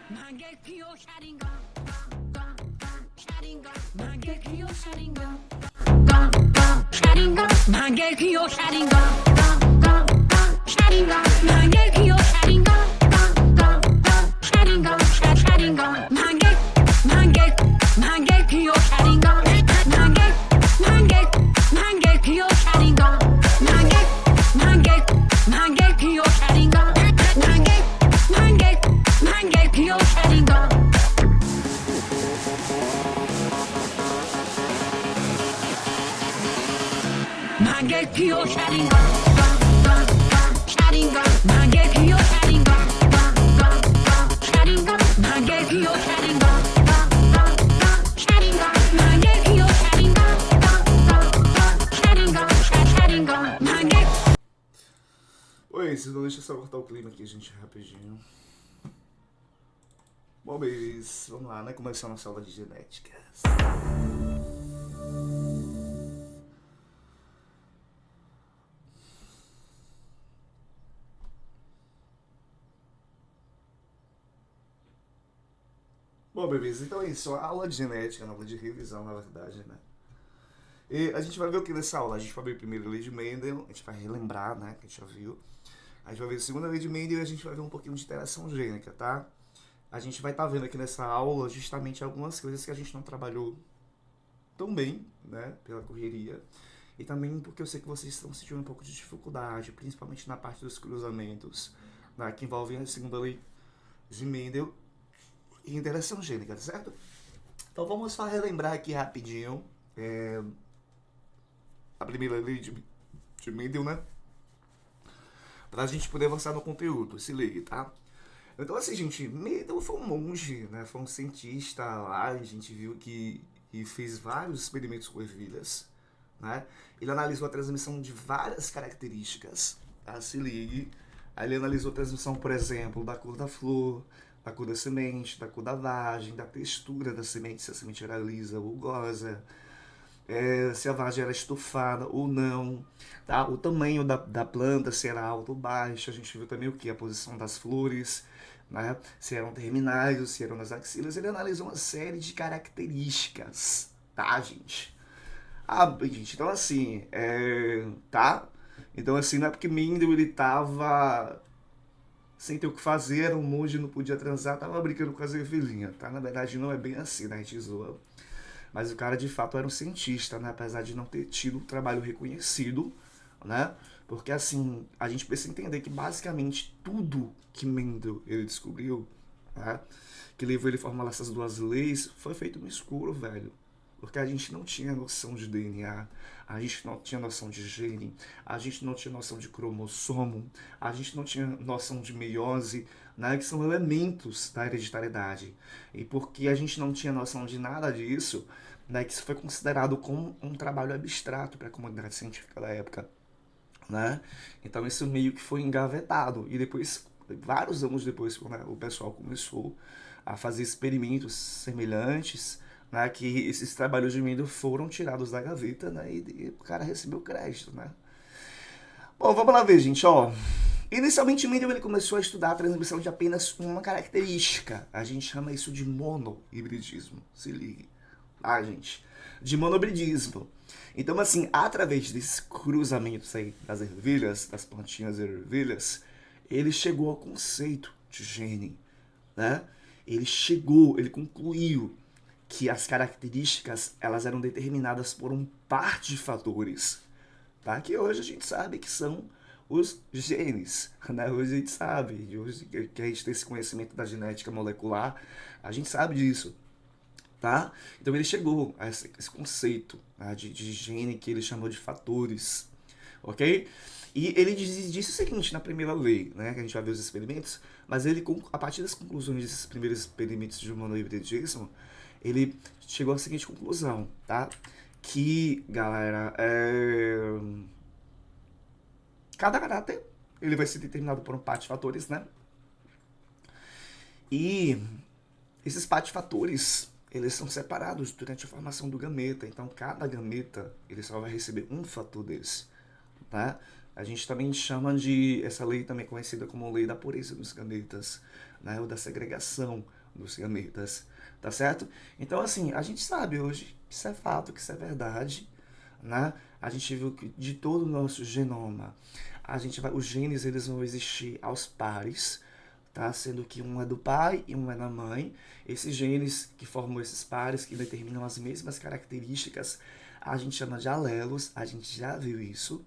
Mangekyo Sharingan, Sharingan, Mangekyo Sharingan, Sharingan, Mangekyo Sharingan, Sharingan, Mangekyo Sharingan, Sharingan, Sharingan, Mangekyo Sharingan, Mangekyo Sharingan, Mangekyo Sharingan, Mangekyo Sharingan. Mangekyo Sharingan, Sharingan, Mangekyo Sharingan, Sharingan, Mangekyo Sharingan, Sharingan, Mangekyo Sharingan, Sharingan, Sharingan, Mangekyo. Oi, vocês não deixa eu só cortar o clima aqui, gente, rapidinho. Bom, babies, vamos lá, né? Começar a nossa aula de genética. Bom, bebês, então é isso, a aula de genética, a aula de revisão, na verdade, né? E a gente vai ver o que nessa aula? A gente vai ver primeiro a lei de Mendel, a gente vai relembrar, né, que a gente já viu. A gente vai ver a segunda lei de Mendel e a gente vai ver um pouquinho de interação gênica, tá? A gente vai estar vendo aqui nessa aula justamente algumas coisas que a gente não trabalhou tão bem, né, pela correria. E também porque eu sei que vocês estão sentindo um pouco de dificuldade, principalmente na parte dos cruzamentos, né, que envolvem a segunda lei de Mendel e interação gênica, certo? Então vamos só relembrar aqui rapidinho a primeira lei de Mendel, né? Pra gente poder avançar no conteúdo, se ligue, tá? Então assim, gente, Mendel foi um monge, né? Foi um cientista lá, a gente viu que fez vários experimentos com ervilhas, né? Ele analisou a transmissão de várias características, tá? Se ligue. Aí ele analisou a transmissão, por exemplo, da cor da flor, da cor da semente, da cor da vagem, da textura da semente, se a semente era lisa ou rugosa, se a vagem era estufada ou não, tá? O tamanho da planta, se era alto ou baixo. A gente viu também o que? A posição das flores, né? Se eram terminais ou se eram nas axilas. Ele analisou uma série de características, tá, gente? Ah, gente, então assim, tá? Então assim, não é porque Mendel ele tava sem ter o que fazer, era um monge, não podia transar, tava brincando com as ervilhinhas, tá? Na verdade não é bem assim, né? A gente zoa. Mas o cara de fato era um cientista, né? Apesar de não ter tido um trabalho reconhecido, né? Porque assim, a gente precisa entender que basicamente tudo que Mendel ele descobriu, né? Que levou ele a formular essas duas leis, foi feito no escuro, velho. Porque a gente não tinha noção de DNA, a gente não tinha noção de gene, a gente não tinha noção de cromossomo, a gente não tinha noção de meiose, né, que são elementos da hereditariedade. E porque a gente não tinha noção de nada disso, né, que isso foi considerado como um trabalho abstrato para a comunidade científica da época, né? Então isso meio que foi engavetado. E depois, vários anos depois, quando o pessoal começou a fazer experimentos semelhantes, né, que esses trabalhos de Mendel foram tirados da gaveta, né, e o cara recebeu crédito, né? Bom, vamos lá ver, gente, ó. Inicialmente, Mendel ele começou a estudar a transmissão de apenas uma característica. A gente chama isso de monohibridismo. Se ligue, tá, gente? De monohibridismo. Então, assim, através desses cruzamentos aí das ervilhas, das plantinhas ervilhas, ele chegou ao conceito de gene, né? Ele concluiu que as características elas eram determinadas por um par de fatores, tá? Que hoje a gente sabe que são os genes, né? Hoje a gente sabe, hoje que a gente tem esse conhecimento da genética molecular, a gente sabe disso, tá? Então ele chegou a esse conceito, né, de gene que ele chamou de fatores, ok? E ele disse o seguinte na primeira lei, né, que a gente vai ver os experimentos, mas ele, a partir das conclusões desses primeiros experimentos de monohibridismo, ele chegou à seguinte conclusão, tá? Que, galera, cada caráter ele vai ser determinado por um par de fatores, né? E esses par de fatores, eles são separados durante a formação do gameta. Então, cada gameta, ele só vai receber um fator desse, tá? A gente também chama de, essa lei também é conhecida como lei da pureza dos gametas, né? Ou da segregação dos gametas, tá certo? Então, assim, a gente sabe hoje que isso é fato, que isso é verdade, né? A gente viu que de todo o nosso genoma, os genes eles vão existir aos pares, tá? Sendo que um é do pai e um é da mãe. Esses genes que formam esses pares, que determinam as mesmas características, a gente chama de alelos, a gente já viu isso,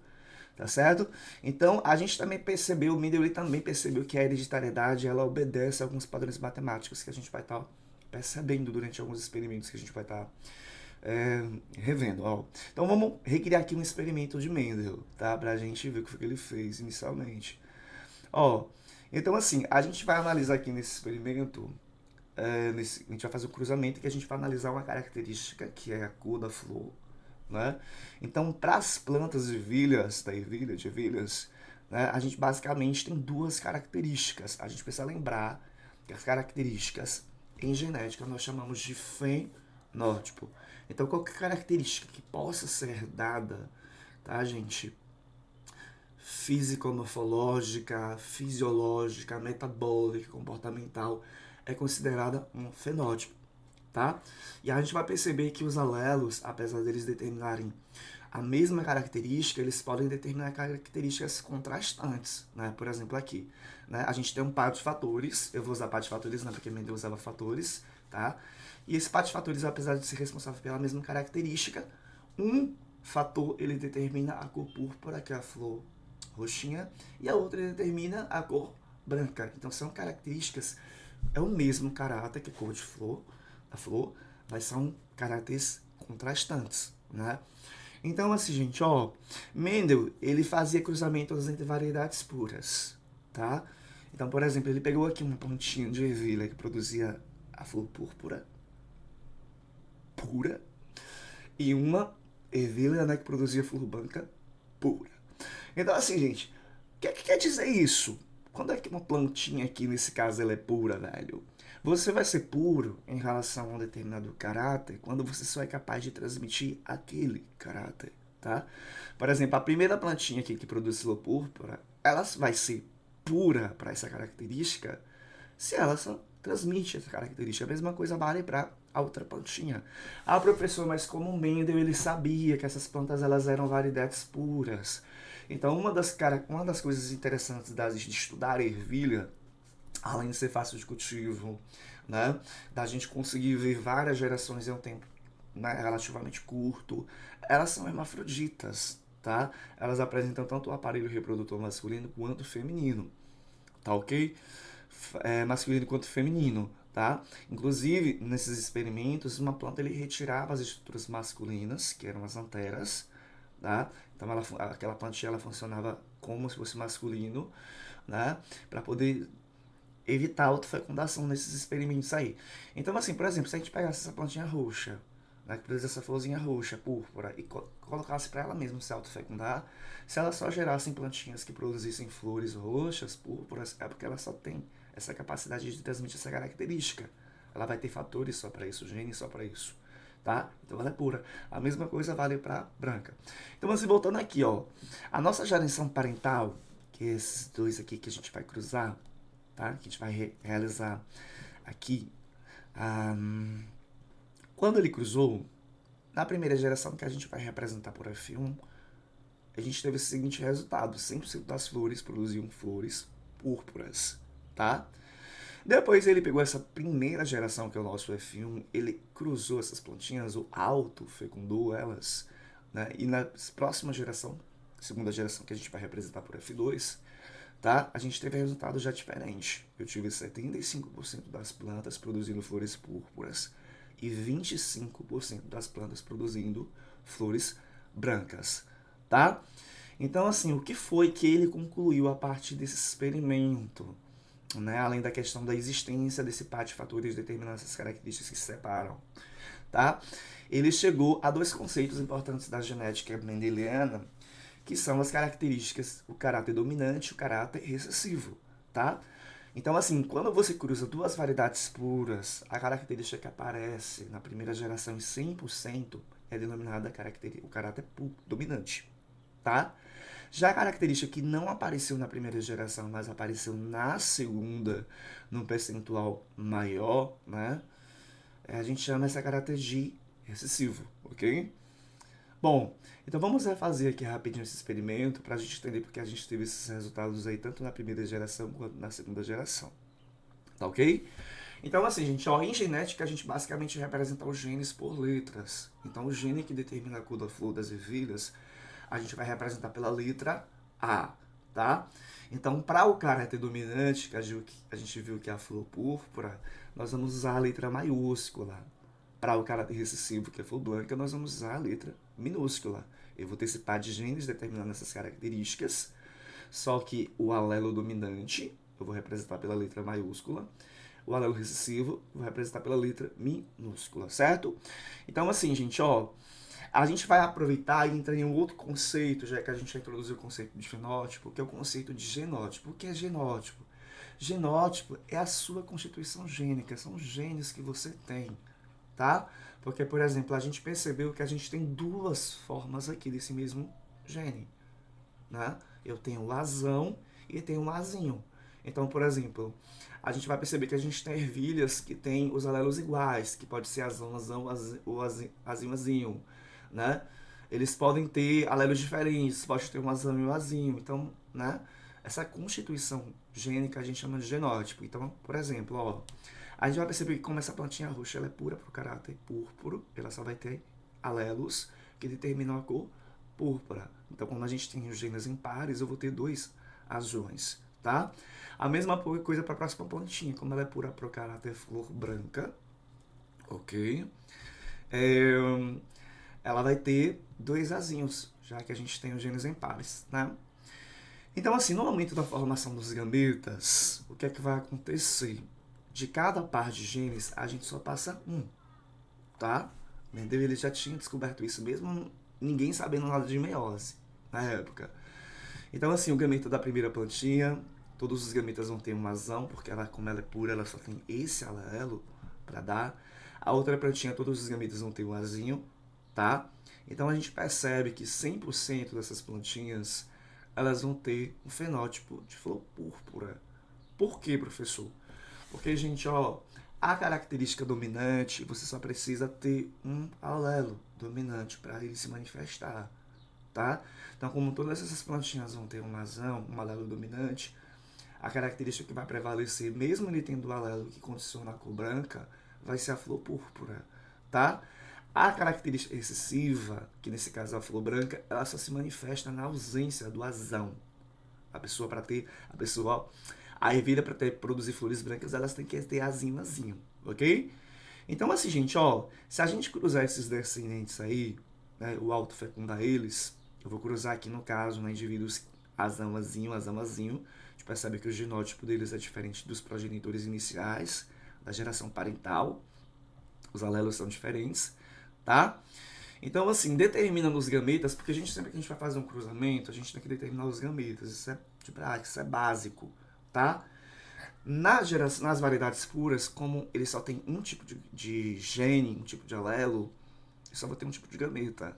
tá certo? Então, a gente também percebeu, o Mendel também percebeu que a hereditariedade, ela obedece a alguns padrões matemáticos que a gente vai estar percebendo durante alguns experimentos que a gente vai estar revendo. Ó. Então, vamos recriar aqui um experimento de Mendel, tá? Pra gente ver o que ele fez inicialmente. Ó, então assim, a gente vai analisar aqui nesse experimento, a gente vai fazer o cruzamento que a gente vai analisar uma característica que é a cor da flor, né? Então, para as plantas de ervilhas, né, a gente basicamente tem duas características. A gente precisa lembrar que as características em genética nós chamamos de fenótipo. Então, qualquer característica que possa ser dada, tá, gente? Físico-morfológica, fisiológica, metabólica, comportamental, é considerada um fenótipo, tá? E a gente vai perceber que os alelos, apesar deles determinarem a mesma característica, eles podem determinar características contrastantes, né? Por exemplo, aqui, né? A gente tem um par de fatores, eu vou usar par de fatores não, porque Mendel usava fatores, tá? E esse par de fatores, apesar de ser responsável pela mesma característica, um fator, ele determina a cor púrpura, que é a flor roxinha, e a outra determina a cor branca. Então são características, é o mesmo caráter que a cor de flor, a flor, mas são caráteres contrastantes, né? Então assim, gente, ó, Mendel, ele fazia cruzamentos entre variedades puras, tá? Então, por exemplo, ele pegou aqui uma pontinha de ervilha que produzia a flor púrpura, pura, e uma ervilha, né, que produzia flor branca, pura. Então, assim, gente, o que quer dizer isso? Quando é que uma plantinha aqui, nesse caso, ela é pura, velho? Você vai ser puro em relação a um determinado caráter quando você só é capaz de transmitir aquele caráter, tá? Por exemplo, a primeira plantinha aqui que produz flor púrpura, ela vai ser pura para essa característica se ela só transmite essa característica. A mesma coisa vale para a outra plantinha. Ah, professor, mas como Mendel, ele sabia que essas plantas elas eram variedades puras. Então, uma das coisas interessantes de estudar ervilha, além de ser fácil de cultivo, né, da gente conseguir ver várias gerações em um tempo, né, relativamente curto, elas são hermafroditas, tá? Elas apresentam tanto o aparelho reprodutor masculino quanto feminino, tá ok? Masculino quanto feminino, tá? Inclusive, nesses experimentos, uma planta ele retirava as estruturas masculinas, que eram as anteras, tá? Então, aquela plantinha ela funcionava como se fosse masculino, né? Para poder evitar a autofecundação nesses experimentos aí. Então, assim, por exemplo, se a gente pegasse essa plantinha roxa, né, que produz essa florzinha roxa, púrpura, e colocasse para ela mesma se autofecundar, se ela só gerasse plantinhas que produzissem flores roxas, púrpuras, é porque ela só tem essa capacidade de transmitir essa característica. Ela vai ter fatores só para isso, genes só para isso, tá? Então ela é pura. A mesma coisa vale para branca. Então, assim, voltando aqui, ó, a nossa geração parental, que é esses dois aqui que a gente vai cruzar, tá? Que a gente vai realizar aqui. Quando ele cruzou, na primeira geração que a gente vai representar por F1, a gente teve esse seguinte resultado: 100% das flores produziam flores púrpuras, tá? Depois ele pegou essa primeira geração, que é o nosso F1, ele cruzou essas plantinhas, ou autofecundou elas, né? E na próxima geração, segunda geração que a gente vai representar por F2, tá? A gente teve resultado já diferente. Eu tive 75% das plantas produzindo flores púrpuras e 25% das plantas produzindo flores brancas, tá? Então, assim, o que foi que ele concluiu a partir desse experimento? Né? Além da questão da existência desse par de fatores determinando essas características que se separam, tá? Ele chegou a dois conceitos importantes da genética mendeliana, que são as características, o caráter dominante e o caráter recessivo, tá? Então, assim, quando você cruza duas variedades puras, a característica que aparece na primeira geração em 100% é denominada o caráter dominante, tá? Já a característica que não apareceu na primeira geração, mas apareceu na segunda, num percentual maior, né? A gente chama essa característica de recessivo, ok? Bom, então vamos refazer aqui rapidinho esse experimento para a gente entender porque a gente teve esses resultados aí tanto na primeira geração quanto na segunda geração, tá ok? Então assim, gente, ó, em genética a gente basicamente representa os genes por letras. Então o gene que determina a cor da flor das ervilhas, a gente vai representar pela letra A, tá? Então para o caráter dominante, que a gente viu que é a flor púrpura, nós vamos usar a letra maiúscula. Para o caráter recessivo, que é a flor branca, nós vamos usar a letra minúscula. Eu vou ter esse par de genes determinando essas características, só que o alelo dominante eu vou representar pela letra maiúscula, o alelo recessivo eu vou representar pela letra minúscula, certo? Então assim, gente, ó, a gente vai aproveitar e entrar em um outro conceito, já que a gente já introduziu o conceito de fenótipo, que é o conceito de genótipo. O que é genótipo? Genótipo é a sua constituição gênica, são os genes que você tem, tá? Porque, por exemplo, a gente percebeu que a gente tem duas formas aqui desse mesmo gene, né? Eu tenho o Azão e tenho o Azinho. Então, por exemplo, a gente vai perceber que a gente tem ervilhas que têm os alelos iguais, que pode ser Azão, Azão, ou Azinho, Azinho, né? Eles podem ter alelos diferentes, pode ter um Azão e um Azinho. Então, né? Essa constituição gênica a gente chama de genótipo. Então, por exemplo, ó, a gente vai perceber que como essa plantinha roxa ela é pura para o caráter púrpuro, ela só vai ter alelos que determinam a cor púrpura. Então, quando a gente tem os genes impares, eu vou ter dois azões, tá? A mesma coisa para a próxima plantinha, como ela é pura para o caráter flor branca, ok? Ela vai ter dois azinhos, já que a gente tem os genes impares, né? Então, assim, no momento da formação dos gametas, o que é que vai acontecer? De cada par de genes, a gente só passa um, tá? Mendel ele já tinha descoberto isso mesmo, ninguém sabendo nada de meiose na época. Então, assim, o gameta da primeira plantinha, todos os gametas vão ter um azão, porque ela, como ela é pura, ela só tem esse alelo para dar. A outra plantinha, todos os gametas vão ter um azinho, tá? Então, a gente percebe que 100% dessas plantinhas, elas vão ter um fenótipo de flor púrpura. Por quê, professor? Porque, gente, ó, a característica dominante, você só precisa ter um alelo dominante para ele se manifestar, tá? Então, como todas essas plantinhas vão ter um azão, um alelo dominante, a característica que vai prevalecer, mesmo ele tendo o alelo que condiciona a cor branca, vai ser a flor púrpura, tá? A característica excessiva, que nesse caso é a flor branca, ela só se manifesta na ausência do azão. A pessoa, a ervilha para produzir flores brancas, elas têm que ter azinho, ok? Então, assim, gente, ó, se a gente cruzar esses descendentes aí, né, o autofecundar eles, eu vou cruzar aqui no caso, né, indivíduos azão, azinho, a gente percebe que o genótipo deles é diferente dos progenitores iniciais, da geração parental, os alelos são diferentes, tá? Então, assim, determina nos gametas, porque sempre que a gente vai fazer um cruzamento, a gente tem que determinar os gametas, isso é de prática, isso é básico, tá? Nas variedades puras, como ele só tem um tipo de gene, um tipo de alelo, eu só vou ter um tipo de gameta.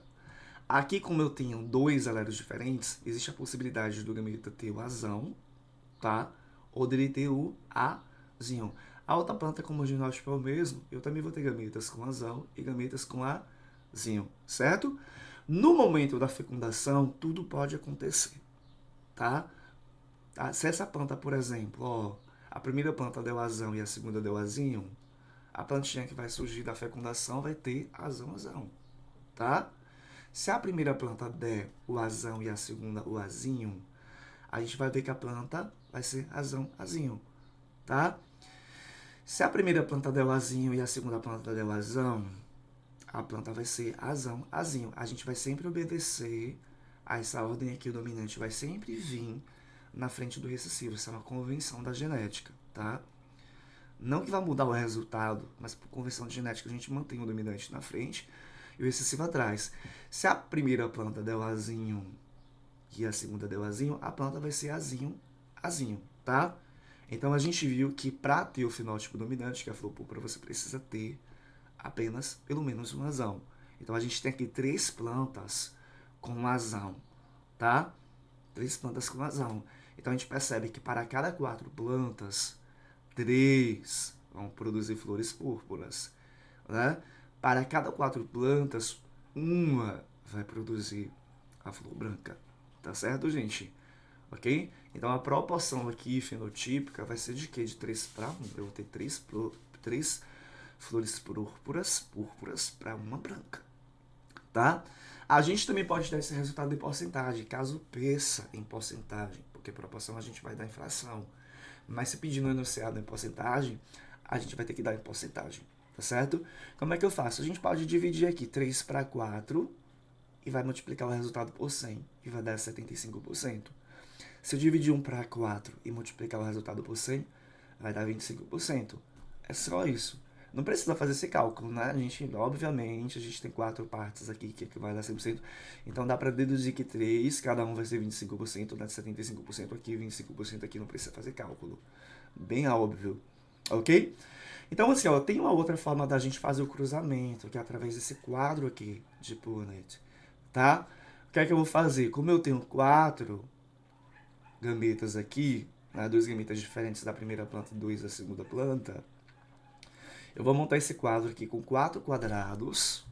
Aqui, como eu tenho dois alelos diferentes, existe a possibilidade do gameta ter o azão, tá? Ou dele ter o azinho. A outra planta, como o genótipo é o mesmo, eu também vou ter gametas com azão e gametas com azinho, certo? No momento da fecundação, tudo pode acontecer, tá? Se essa planta, por exemplo, ó, a primeira planta deu azão e a segunda deu azinho, a plantinha que vai surgir da fecundação vai ter azão, tá? Se a primeira planta der o azão e a segunda o azinho, a gente vai ver que a planta vai ser azão, azinho, tá? Se a primeira planta der o azinho e a segunda planta der o azão, a planta vai ser azão, azinho. A gente vai sempre obedecer a essa ordem aqui, o dominante vai sempre vir na frente do recessivo. Isso é uma convenção da genética, tá? Não que vai mudar o resultado, mas por convenção de genética a gente mantém o dominante na frente e o recessivo atrás. Se a primeira planta der o azinho e a segunda der o azinho, a planta vai ser azinho, tá? Então a gente viu que para ter o fenótipo dominante, que é a flor púrpura, você precisa ter apenas pelo menos um azão. Então a gente tem aqui 3 plantas com um azão, tá? 3 plantas com azão. Então a gente percebe que para cada 4 plantas, 3 vão produzir flores púrpuras, né? Para cada 4 plantas, uma vai produzir a flor branca. Tá certo, gente? Ok? Então a proporção aqui fenotípica vai ser de quê? De 3 para 1. Eu vou ter 3 flores púrpuras para uma branca. Tá? A gente também pode dar esse resultado em porcentagem, caso peça em porcentagem, porque proporção a gente vai dar em fração. Mas se pedir no enunciado em porcentagem, a gente vai ter que dar em porcentagem, tá certo? Como é que eu faço? A gente pode dividir aqui 3 para 4 e vai multiplicar o resultado por 100 e vai dar 75%. Se eu dividir 1 para 4 e multiplicar o resultado por 100, vai dar 25%. É só isso. Não precisa fazer esse cálculo, né? Obviamente, a gente tem 4 partes aqui que vai dar 100%. Então dá para deduzir que 3, cada um vai ser 25%, dá 75% aqui, 25% aqui, não precisa fazer cálculo. Bem óbvio, ok? Então assim, ó, tem uma outra forma da gente fazer o cruzamento, que é através desse quadro aqui de Punnett, tá? O que é que eu vou fazer? Como eu tenho 4 gametas aqui, né, 2 gametas diferentes da primeira planta e 2 da segunda planta, eu vou montar esse quadro aqui com 4 quadrados,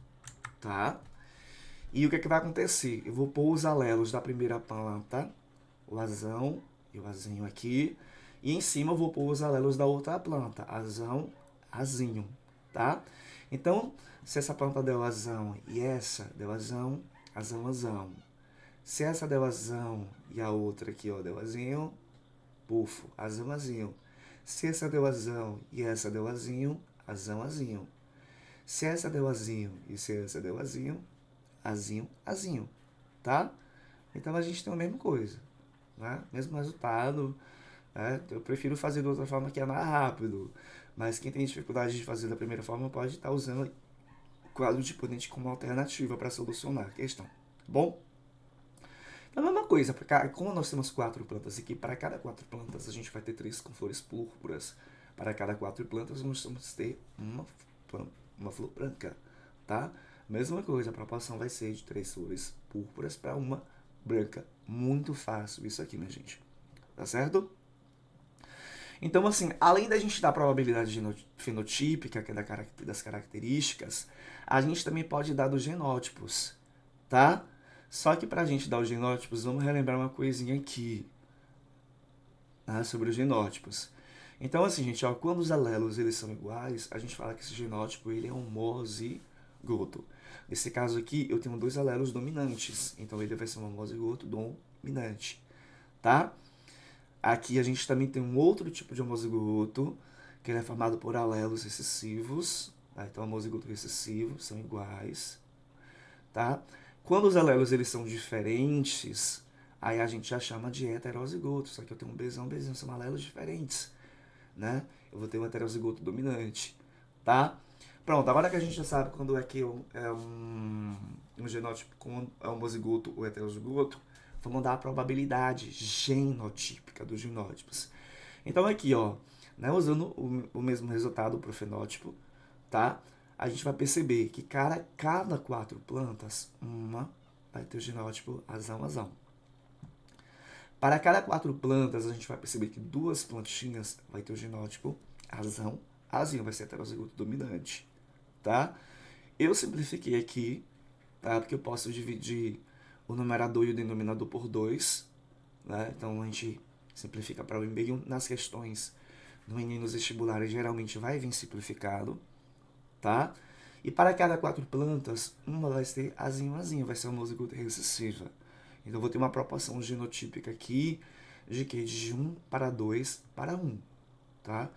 tá? E o que é que vai acontecer? Eu vou pôr os alelos da primeira planta, o azão e o azinho aqui, e em cima eu vou pôr os alelos da outra planta, azão, azinho, tá? Então, se essa planta deu azão e essa deu azão, azão, azão. Se essa deu azão e a outra aqui, ó, deu azinho, bufo, azão, azinho. Se essa deu azão e essa deu azinho, azão, azinho. Se essa deu azinho e se essa deu azinho, azinho, azinho, tá? Então a gente tem a mesma coisa, né? Mesmo resultado, né? Eu prefiro fazer de outra forma que é mais rápido, mas quem tem dificuldade de fazer da primeira forma pode estar usando o quadro de Punnett como alternativa para solucionar a questão, tá bom? A mesma coisa, como nós temos 4 plantas aqui, para cada 4 plantas a gente vai ter 3 com flores púrpuras. Para cada 4 plantas nós vamos ter uma flor branca, tá? Mesma coisa, a proporção vai ser de 3 flores púrpuras para uma branca. Muito fácil isso aqui, minha gente. Tá certo? Então, assim, além da gente dar a probabilidade fenotípica, que é das características, a gente também pode dar dos genótipos, tá? Só que pra gente dar os genótipos, vamos relembrar uma coisinha aqui, né, sobre os genótipos. Então, assim, gente, ó, quando os alelos eles são iguais, a gente fala que esse genótipo ele é homozigoto. Nesse caso aqui, eu tenho 2 alelos dominantes, então ele vai ser um homozigoto dominante, tá? Aqui a gente também tem um outro tipo de homozigoto, que ele é formado por alelos recessivos, tá? Então, homozigoto recessivo são iguais, tá? Quando os alelos eles são diferentes, aí a gente já chama de heterozigoto, só que eu tenho um Bzão, são alelos diferentes, né? Eu vou ter um heterozigoto dominante, tá? Pronto, agora que a gente já sabe quando é que é um genótipo com homozigoto ou heterozigoto, vamos dar a probabilidade genotípica dos genótipos. Então aqui, ó, né, usando o mesmo resultado para o fenótipo, tá? A gente vai perceber que cada 4 plantas, uma vai ter o genótipo azão, azão. Para cada 4 plantas, a gente vai perceber que 2 plantinhas vai ter o genótipo azão, azinho, vai ser heterozigoto dominante, tá? Eu simplifiquei aqui, tá? Porque eu posso dividir o numerador e o denominador por 2, né? Então a gente simplifica para o e-mail. Nas questões do Enem nos vestibulares geralmente vai vir simplificado, tá? E para cada 4 plantas, uma vai ter azinho, azinho, vai ser uma homozigoto recessiva. Então eu vou ter uma proporção genotípica aqui de que de 1 para 2 para 1, tá?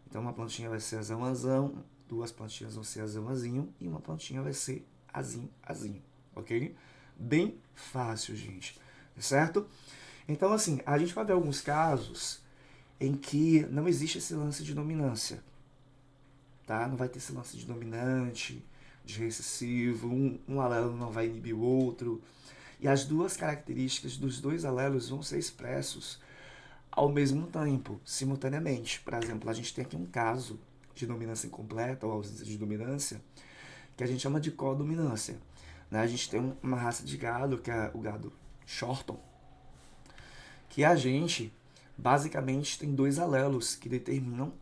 Então uma plantinha vai ser azão, azão, 2 plantinhas vão ser azão, azinho e uma plantinha vai ser azinho, azinho, ok? Bem fácil, gente, certo? Então, assim, a gente vai ver alguns casos em que não existe esse lance de dominância, tá? Não vai ter esse lance de dominante, de recessivo, um alelo não vai inibir o outro, e as 2 características dos 2 alelos vão ser expressos ao mesmo tempo, simultaneamente. Por exemplo, a gente tem aqui um caso de dominância incompleta ou ausência de dominância, que a gente chama de codominância. A gente tem uma raça de gado, que é o gado Shorton, que a gente, basicamente, tem dois alelos que determinam,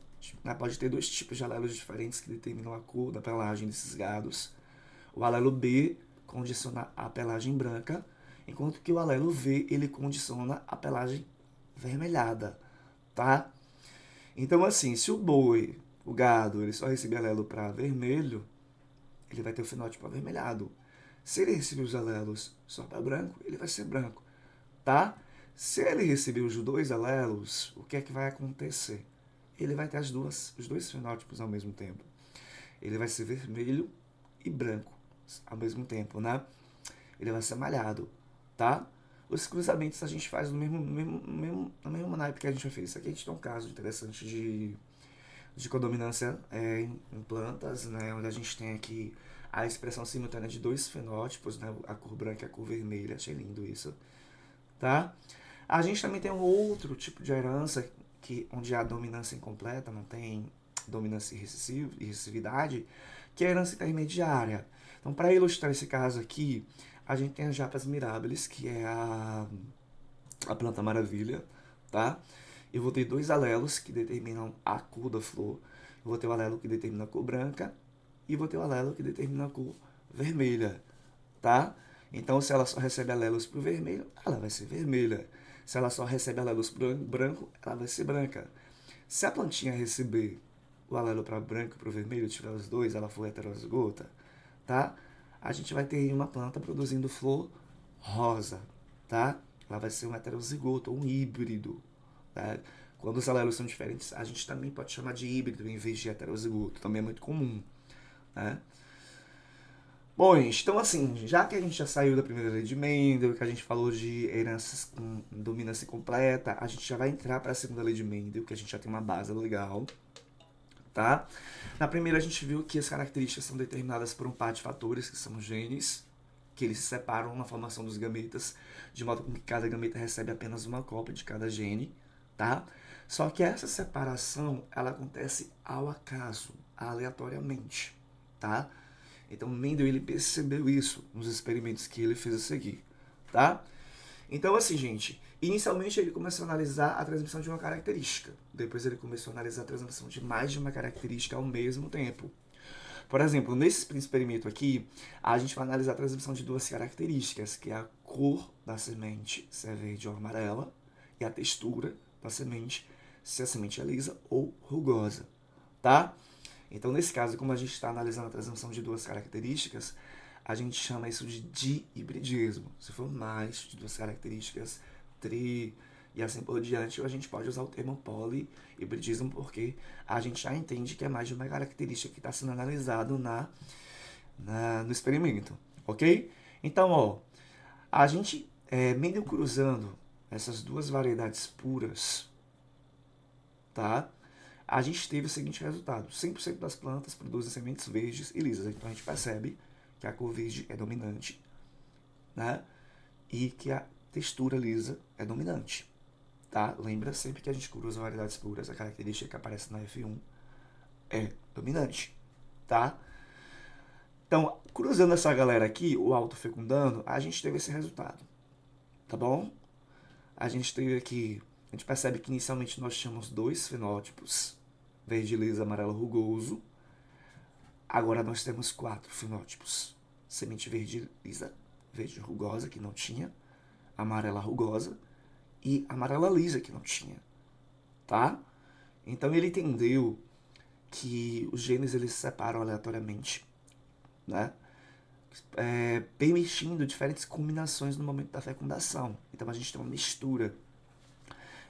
né, pode ter dois tipos de alelos diferentes que determinam a cor da pelagem desses gados. O alelo B condiciona a pelagem branca, enquanto que o alelo V, ele condiciona a pelagem vermelhada, tá? Então, assim, se o boi, o gado, ele só receber alelo para vermelho, ele vai ter o fenótipo avermelhado. Se ele receber os alelos só para branco, ele vai ser branco, tá? Se ele receber os dois alelos, o que é que vai acontecer? Ele vai ter os dois fenótipos ao mesmo tempo. Ele vai ser vermelho e branco ao mesmo tempo, né? Ele vai ser malhado, tá? Os cruzamentos a gente faz no mesmo naipe que a gente já fez. Isso aqui a gente tem um caso interessante de codominância em plantas, né? Onde a gente tem aqui a expressão simultânea de dois fenótipos, né? A cor branca e a cor vermelha. Achei lindo isso, tá? A gente também tem um outro tipo de herança onde há dominância incompleta, não tem dominância e recessividade, que é a herança intermediária. Então, para ilustrar esse caso aqui, a gente tem as Japras mirabilis, que é a planta maravilha, tá? Eu vou ter dois alelos que determinam a cor da flor. Eu vou ter o alelo que determina a cor branca e vou ter o alelo que determina a cor vermelha, tá? Então, se ela só recebe alelos para o vermelho, ela vai ser vermelha. Se ela só recebe alelos para o branco, ela vai ser branca. Se a plantinha receber o alelo para branco e para o vermelho, tiver os dois, ela for heterozigota, tá? A gente vai ter uma planta produzindo flor rosa, tá? Ela vai ser um heterozigoto, um híbrido, tá? Quando os alelos são diferentes, a gente também pode chamar de híbrido em vez de heterozigoto, também é muito comum, né? Bom, gente, então assim, já que a gente já saiu da primeira lei de Mendel, que a gente falou de heranças com dominância completa, a gente já vai entrar para a segunda lei de Mendel, que a gente já tem uma base legal, tá? Na primeira a gente viu que as características são determinadas por um par de fatores, que são os genes, que eles se separam na formação dos gametas, de modo que cada gameta recebe apenas uma cópia de cada gene, tá? Só que essa separação, ela acontece ao acaso, aleatoriamente, tá? Então Mendel, ele percebeu isso nos experimentos que ele fez a seguir, tá? Então, assim, gente, inicialmente ele começou a analisar a transmissão de uma característica. Depois ele começou a analisar a transmissão de mais de uma característica ao mesmo tempo. Por exemplo, nesse experimento aqui, a gente vai analisar a transmissão de duas características, que é a cor da semente, se é verde ou amarela, e a textura da semente, se a semente é lisa ou rugosa, tá? Então, nesse caso, como a gente está analisando a transmissão de duas características, a gente chama isso de dihibridismo. Se for mais de duas características, tri e assim por diante, a gente pode usar o termo polihibridismo, porque a gente já entende que é mais de uma característica que está sendo analisado no experimento, ok? Então, ó, a gente, Mendel cruzando essas duas variedades puras, tá? A gente teve o seguinte resultado: 100% das plantas produzem sementes verdes e lisas. Então a gente percebe que a cor verde é dominante, né? E que a textura lisa é dominante, tá? Lembra sempre que a gente cruza variedades puras, a característica que aparece na F1 é dominante, tá? Então, cruzando essa galera aqui, o autofecundando, a gente teve esse resultado, tá bom? A gente teve aqui, a gente percebe que inicialmente nós tínhamos dois fenótipos, verde lisa, amarelo rugoso. Agora nós temos 4 fenótipos: semente verde lisa, verde rugosa, que não tinha, amarela rugosa e amarela lisa, que não tinha, tá? Então ele entendeu que os genes eles se separam aleatoriamente, né? Permitindo diferentes combinações no momento da fecundação. Então a gente tem uma mistura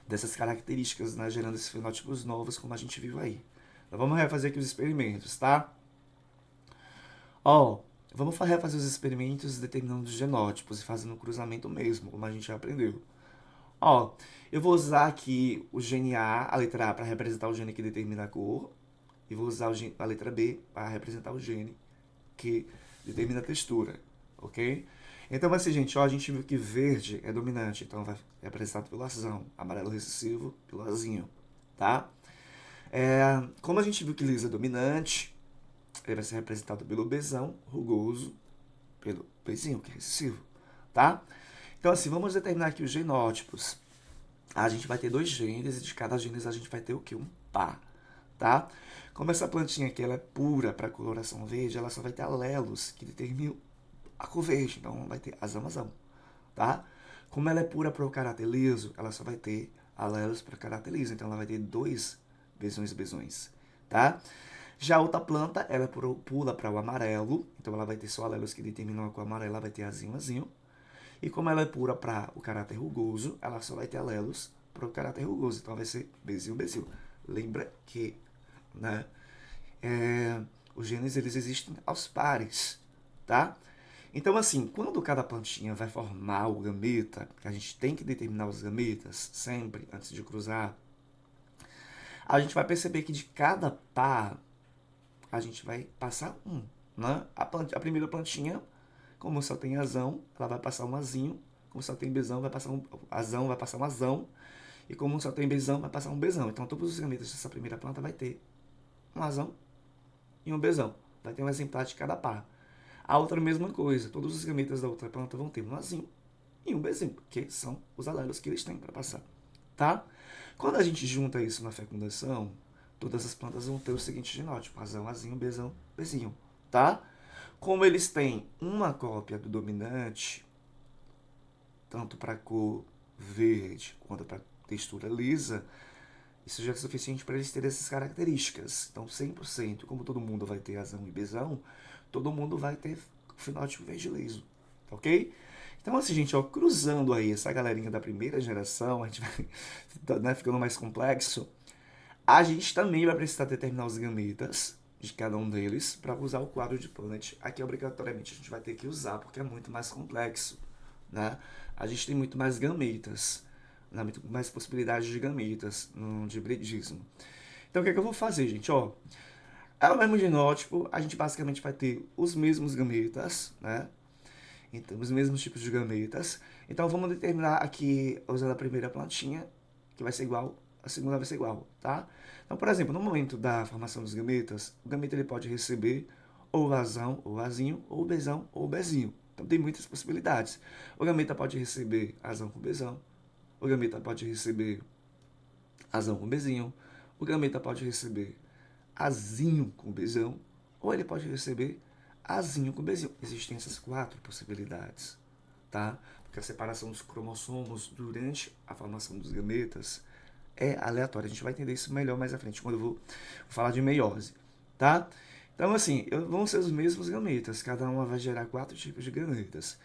dessas características, né, gerando esses fenótipos novos, como a gente viu aí. Então vamos refazer aqui os experimentos, tá? Ó, vamos refazer os experimentos determinando os genótipos e fazendo o cruzamento mesmo, como a gente já aprendeu. Ó, eu vou usar aqui o gene A, a letra A, para representar o gene que determina a cor, e vou usar a letra B para representar o gene que determina a textura, ok? Então vai ser, gente, ó, a gente viu que verde é dominante, então vai representado pelo azão, amarelo recessivo pelo azinho, tá? Como a gente viu que lisa é dominante, ele vai ser representado pelo Bzão, rugoso, pelo Bzinho, que é recessivo, tá? Então, assim, vamos determinar aqui os genótipos. a gente vai ter 2 genes e de cada genes a gente vai ter o quê? Um par, tá? Como essa plantinha aqui ela é pura para coloração verde, ela só vai ter alelos que determinam a cor verde, então vai ter azão, tá? Como ela é pura para o caráter liso, ela só vai ter alelos para caráter liso, então ela vai ter 2 besões, tá? Já a outra planta, ela é pula para o amarelo, então ela vai ter só alelos que determinam a cor amarela, ela vai ter azinho. E como ela é pura para o caráter rugoso, ela só vai ter alelos para o caráter rugoso, então vai ser bezinho. Lembra que, né, os genes eles existem aos pares, tá? Então, assim, quando cada plantinha vai formar o gameta, que a gente tem que determinar os gametas sempre antes de cruzar, a gente vai perceber que de cada par a gente vai passar um, né? A primeira plantinha, como só tem azão, ela vai passar um azinho. Como só tem bezão, vai passar um azão, vai passar um azão. E como só tem bezão, vai passar um bezão. Então todos os gametas dessa primeira planta vai ter um azão e um bezão. Vai ter um exemplar de cada par. A outra mesma coisa, todos os gametas da outra planta vão ter um azinho e um bezinho, que são os alelos que eles têm para passar, tá? Quando a gente junta isso na fecundação, todas as plantas vão ter o seguinte genótipo: azão, azinho, bezão, bezinho, tá? Como eles têm uma cópia do dominante, tanto para cor verde quanto para textura lisa, isso já é suficiente para eles terem essas características. Então, 100%, como todo mundo vai ter azão e bezão, todo mundo vai ter fenótipo verde liso, ok? Então, assim, gente, ó, cruzando aí essa galerinha da primeira geração, a gente vai, né, ficando mais complexo, a gente também vai precisar determinar os gametas de cada um deles para usar o quadro de Punnett. Aqui, obrigatoriamente, a gente vai ter que usar, porque é muito mais complexo, né? A gente tem muito mais gametas, né? Muito mais possibilidades de gametas de hibridismo. Então, o que é que eu vou fazer, gente? Ó, é o mesmo genótipo, a gente basicamente vai ter os mesmos gametas, né? Então, os mesmos tipos de gametas. Então, vamos determinar aqui, usando a primeira plantinha, que vai ser igual, a segunda vai ser igual, tá? Então, por exemplo, no momento da formação dos gametas, o gameta ele pode receber ou azão, ou azinho, ou bezão, ou bezinho. Então, tem muitas possibilidades. O gameta pode receber azão com bezão, o gameta pode receber azão com bezinho, o gameta pode receber azinho com bezão, ou ele pode receber azinho com bezinho. Existem essas 4 possibilidades, tá? Porque a separação dos cromossomos durante a formação dos gametas é aleatória. A gente vai entender isso melhor mais à frente, quando eu vou falar de meiose, tá? Então, assim, vão ser os mesmos gametas, cada uma vai gerar 4 tipos de gametas.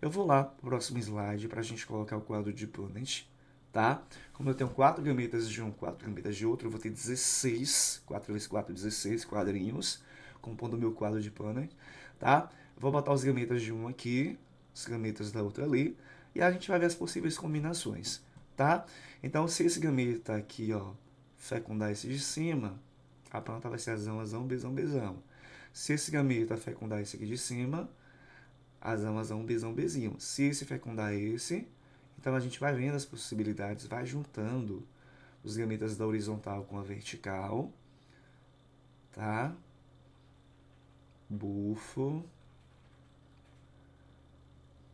Eu vou lá pro próximo slide para a gente colocar o quadro de Punnett, tá? Como eu tenho 4 gametas de um, 4 gametas de outro, eu vou ter 16, 4 vezes 4, 16 quadrinhos, compondo o meu quadro de Punnett, tá? Vou botar os gametas de um aqui, os gametas da outra ali, e a gente vai ver as possíveis combinações, tá? Então, se esse gameta aqui, ó, fecundar esse de cima, a planta vai ser azão, bezão. Se esse gameta fecundar esse aqui de cima, azão, bezinho. Se esse fecundar esse, então a gente vai vendo as possibilidades, vai juntando os gametas da horizontal com a vertical, tá? Bufo.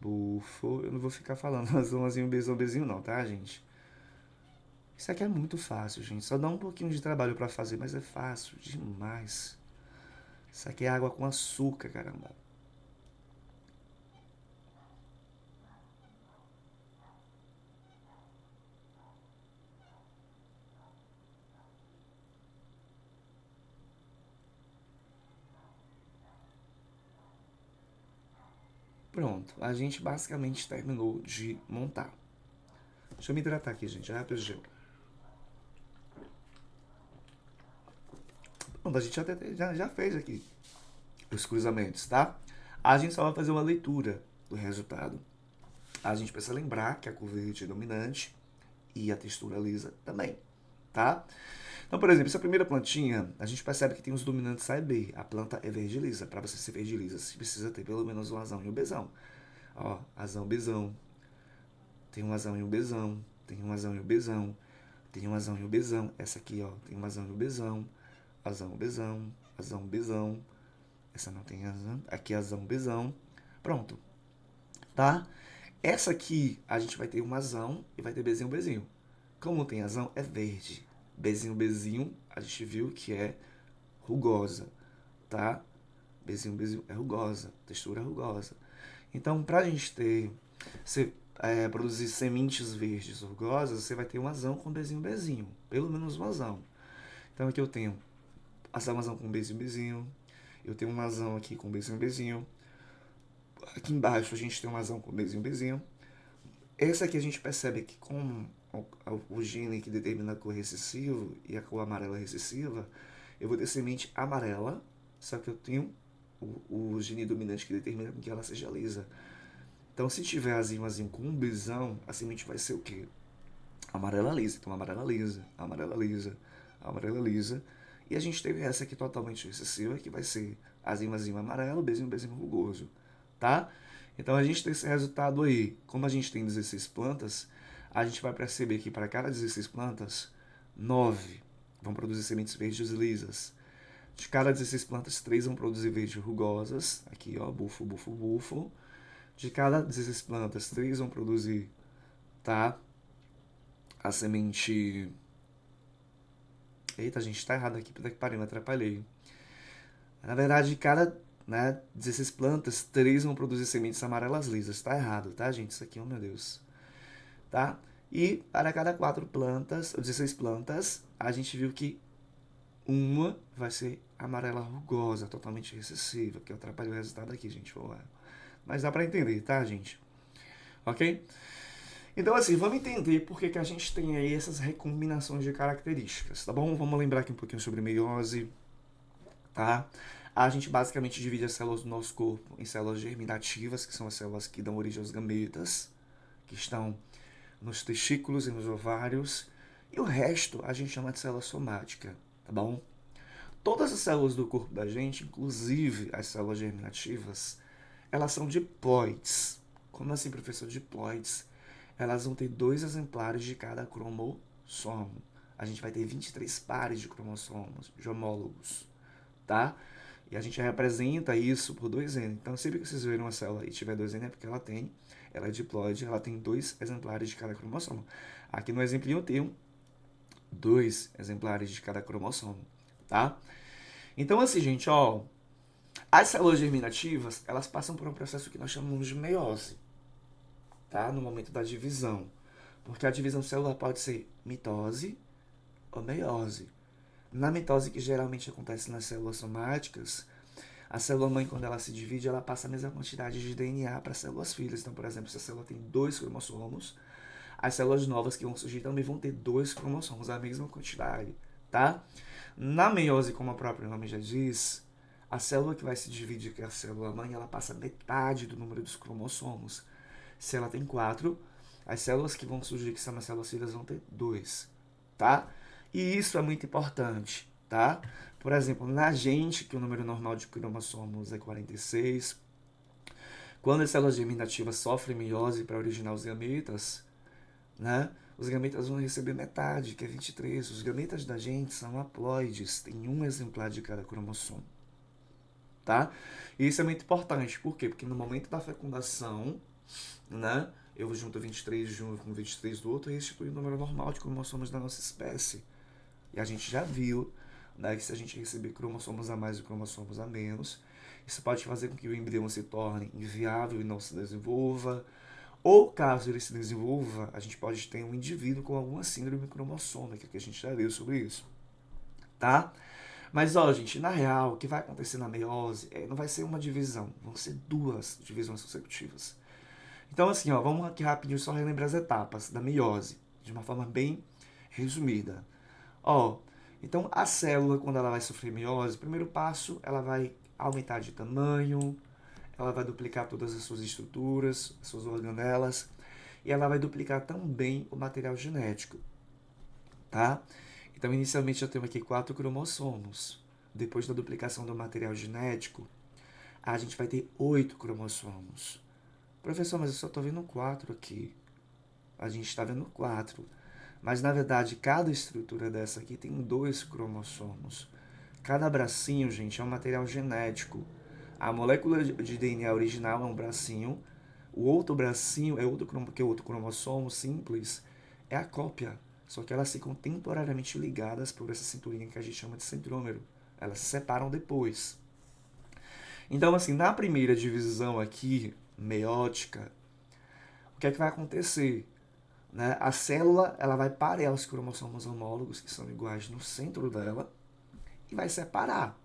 Eu não vou ficar falando azãozinho, bezinho não, tá, gente? Isso aqui é muito fácil, gente. Só dá um pouquinho de trabalho pra fazer, mas é fácil demais. Isso aqui é água com açúcar, caramba. Pronto, a gente basicamente terminou de montar. Deixa eu me hidratar aqui, gente. Rápido gelo. Pronto, a gente já fez aqui os cruzamentos, tá? A gente só vai fazer uma leitura do resultado. A gente precisa lembrar que a cor verde é dominante e a textura lisa também, tá? Então, por exemplo, essa primeira plantinha, a gente percebe que tem os dominantes A e B. A planta é verde lisa. Para você ser verde lisa, você precisa ter pelo menos um azão e um bezão. Ó, azão, bezão. Tem um azão e um bezão. Tem um azão e um bezão. Tem um azão e um bezão. Essa aqui, ó, tem um azão e um bezão. Azão, bezão. Azão, bezão. Essa não tem azão. Aqui, azão, bezão. Pronto. Tá? Essa aqui, a gente vai ter um azão e vai ter bezinho. Como tem azão, é verde. Bzinho, a gente viu que é rugosa, tá? Bzinho é rugosa, textura rugosa. Então, pra gente produzir sementes verdes rugosas, você vai ter um azão com bezinho, pelo menos um azão. Então aqui eu tenho essa azão com bezinho, eu tenho um azão aqui com bezinho. Aqui embaixo a gente tem um azão com bezinho. Esse aqui a gente percebe que com o gene que determina a cor recessiva e a cor amarela recessiva, eu vou ter semente amarela, só que eu tenho o gene dominante que determina que ela seja lisa. Então, se tiver azinho com um bisão, a semente vai ser o quê? Amarela lisa. Então, amarela lisa, amarela lisa, amarela lisa. E a gente teve essa aqui totalmente recessiva, que vai ser azinho amarelo, bezinho rugoso, tá? Então, a gente tem esse resultado aí. Como a gente tem 16 plantas, a gente vai perceber que para cada 16 plantas, 9 vão produzir sementes verdes lisas. De cada 16 plantas, 3 vão produzir verdes rugosas. Aqui, ó, bufo. De cada 16 plantas, 3 vão produzir, tá? A semente... Eita, gente, tá errado aqui, puta que pariu, me atrapalhei. Na verdade, de cada 16 plantas, 3 vão produzir sementes amarelas lisas. Tá errado, tá, gente? Isso aqui, oh meu Deus. Tá? E para cada 4 plantas, ou 16 plantas, a gente viu que uma vai ser amarela rugosa, totalmente recessiva, que eu atrapalhei o resultado aqui, gente. Mas dá pra entender, tá, gente? Ok? Então, assim, vamos entender por que a gente tem aí essas recombinações de características, tá bom? Vamos lembrar aqui um pouquinho sobre meiose, tá? A gente basicamente divide as células do nosso corpo em células germinativas, que são as células que dão origem aos gametas, que estão nos testículos e nos ovários, e o resto a gente chama de célula somática, tá bom? Todas as células do corpo da gente, inclusive as células germinativas, elas são diploides. Como assim, professor? Diploides. Elas vão ter 2 exemplares de cada cromossomo. A gente vai ter 23 pares de cromossomos, de homólogos, tá? E a gente representa isso por 2N. Então, sempre que vocês verem uma célula e tiver 2N, é porque ela é diploide, ela tem 2 exemplares de cada cromossomo. Aqui no exemplinho eu tenho 2 exemplares de cada cromossomo, tá? Então, assim, gente, ó, as células germinativas, elas passam por um processo que nós chamamos de meiose, tá? No momento da divisão. Porque a divisão celular pode ser mitose ou meiose. Na mitose, que geralmente acontece nas células somáticas, a célula-mãe, quando ela se divide, ela passa a mesma quantidade de DNA para as células filhas. Então, por exemplo, se a célula tem 2 cromossomos, as células novas que vão surgir também vão ter 2 cromossomos, a mesma quantidade, tá? Na meiose, como o próprio nome já diz, a célula que vai se dividir, que é a célula-mãe, ela passa metade do número dos cromossomos. Se ela tem 4, as células que vão surgir, que são as células filhas, vão ter 2, tá? E isso é muito importante, tá? Por exemplo, na gente, que o número normal de cromossomos é 46, quando as células germinativas sofrem meiose para originar os gametas, né? Os gametas vão receber metade, que é 23. Os gametas da gente são haploides, tem 1 exemplar de cada cromossomo, tá? E isso é muito importante, por quê? Porque no momento da fecundação, né, eu junto 23 de um com 23 do outro e restitui o número normal de cromossomos da nossa espécie. E a gente já viu, né, que se a gente receber cromossomos a mais e cromossomos a menos, isso pode fazer com que o embrião se torne inviável e não se desenvolva. Ou, caso ele se desenvolva, a gente pode ter um indivíduo com alguma síndrome cromossômica, que a gente já viu sobre isso, tá? Mas, ó, gente, na real, o que vai acontecer na meiose não vai ser uma divisão, vão ser 2 divisões consecutivas. Então, assim, ó, vamos aqui rapidinho só relembrar as etapas da meiose, de uma forma bem resumida. Ó, então a célula, quando ela vai sofrer meiose, primeiro passo, ela vai aumentar de tamanho, ela vai duplicar todas as suas estruturas, as suas organelas, e ela vai duplicar também o material genético, tá? Então, inicialmente, eu tenho aqui 4 cromossomos. Depois da duplicação do material genético, a gente vai ter 8 cromossomos. Professor, mas eu só estou vendo 4 aqui. A gente está vendo 4. Mas, na verdade, cada estrutura dessa aqui tem 2 cromossomos. Cada bracinho, gente, é um material genético. A molécula de DNA original é um bracinho. O outro bracinho é outro cromossomo simples. É a cópia só que elas ficam temporariamente ligadas por essa cinturinha que a gente chama de centrômero. Elas se separam depois. Então, assim, na primeira divisão aqui, meiótica, o que é que vai acontecer? Né? A célula ela vai parear os cromossomos homólogos, que são iguais no centro dela, e vai separar.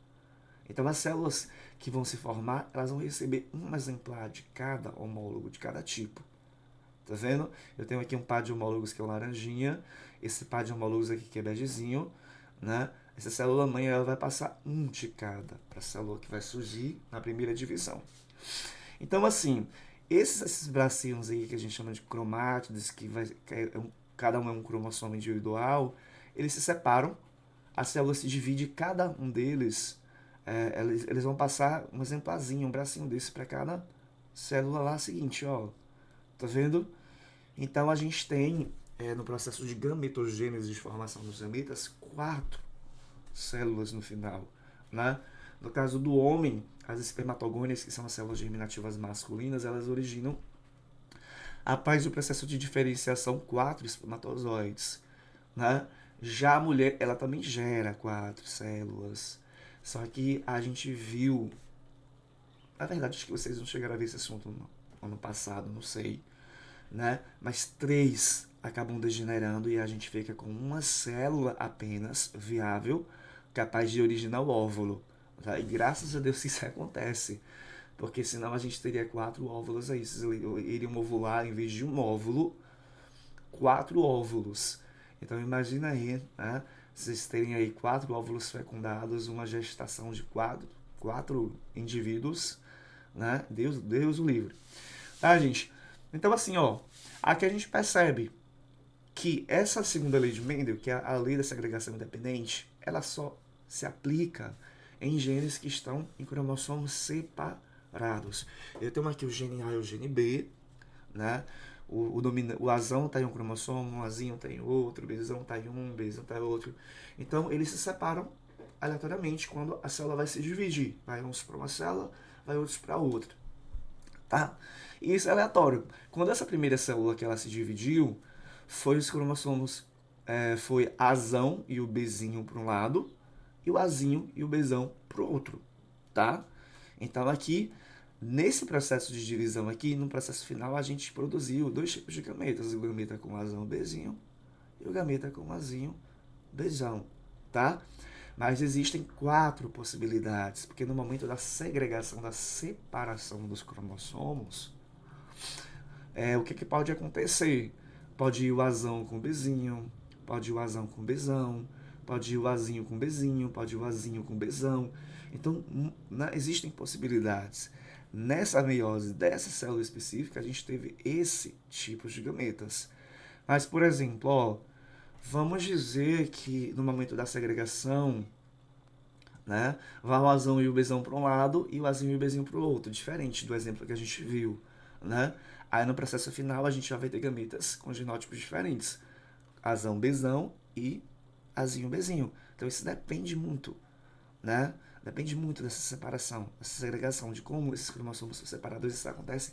Então, as células que vão se formar, elas vão receber um exemplar de cada homólogo, de cada tipo. Tá vendo? Eu tenho aqui um par de homólogos que é o laranjinha, esse par de homólogos aqui que é begezinho, né? Essa célula mãe ela vai passar um de cada para a célula que vai surgir na primeira divisão. Então, assim, esses bracinhos aí que a gente chama de cromátides, cada um é um cromossomo individual, eles se separam, a célula se divide, cada um deles, eles vão passar um exemplarzinho, um bracinho desse para cada célula lá seguinte, ó. Tá vendo? Então a gente tem, no processo de gametogênese, de formação dos gametas, 4 células no final, né? No caso do homem, as espermatogônias, que são as células germinativas masculinas, elas originam, após do processo de diferenciação, 4 espermatozoides, né? Já a mulher, ela também gera 4 células, só que a gente viu, na verdade, acho que vocês não chegaram a ver esse assunto no ano passado, não sei, né? Mas 3 acabam degenerando e a gente fica com uma célula apenas viável, capaz de originar o óvulo. Tá? E graças a Deus isso acontece, porque senão a gente teria 4 óvulos aí, vocês iriam ovular em vez de um óvulo, 4 óvulos. Então imagina aí, né? Vocês terem aí 4 óvulos fecundados, uma gestação de 4 indivíduos, né? Deus o livre. Tá, gente? Então, assim, ó, aqui a gente percebe que essa segunda lei de Mendel, que é a lei da segregação independente, ela só se aplica em genes que estão em cromossomos separados. Eu tenho aqui o gene A e o gene B, né? O Azão está em um cromossomo, o Azinho está em outro, o Bzão está em um, o Bzão está em outro. Então, eles se separam aleatoriamente quando a célula vai se dividir. Vai uns para uma célula, vai outros para outra. Tá? E isso é aleatório. Quando essa primeira célula que ela se dividiu, foi os cromossomos, foi Azão e o Bzinho para um lado, e o Azinho e o Bzão para o outro. Tá? Então aqui, nesse processo de divisão aqui, no processo final, a gente produziu 2 tipos de gametas, o gameta com Azão Bzinho e o gameta com Azinho Bzão. Tá? Mas existem 4 possibilidades, porque no momento da segregação, da separação dos cromossomos, o que pode acontecer? Pode ir o Azão com o Bzinho, pode ir o Azão com o Bzão, pode ir o Azinho com o Bzinho, pode ir o Azinho com o Bzão. Então, existem possibilidades. Nessa meiose dessa célula específica, a gente teve esse tipo de gametas. Mas, por exemplo, ó, vamos dizer que no momento da segregação, né, vai o Azão e o Bzão para um lado e o Azinho e o Bzinho para o outro, diferente do exemplo que a gente viu, né? Aí no processo final a gente já vai ter gametas com genótipos diferentes, Azão Bzão e Azinho Bzinho. Então isso depende muito, né? Depende muito dessa separação, dessa segregação, de como esses cromossomos são separados. Isso acontece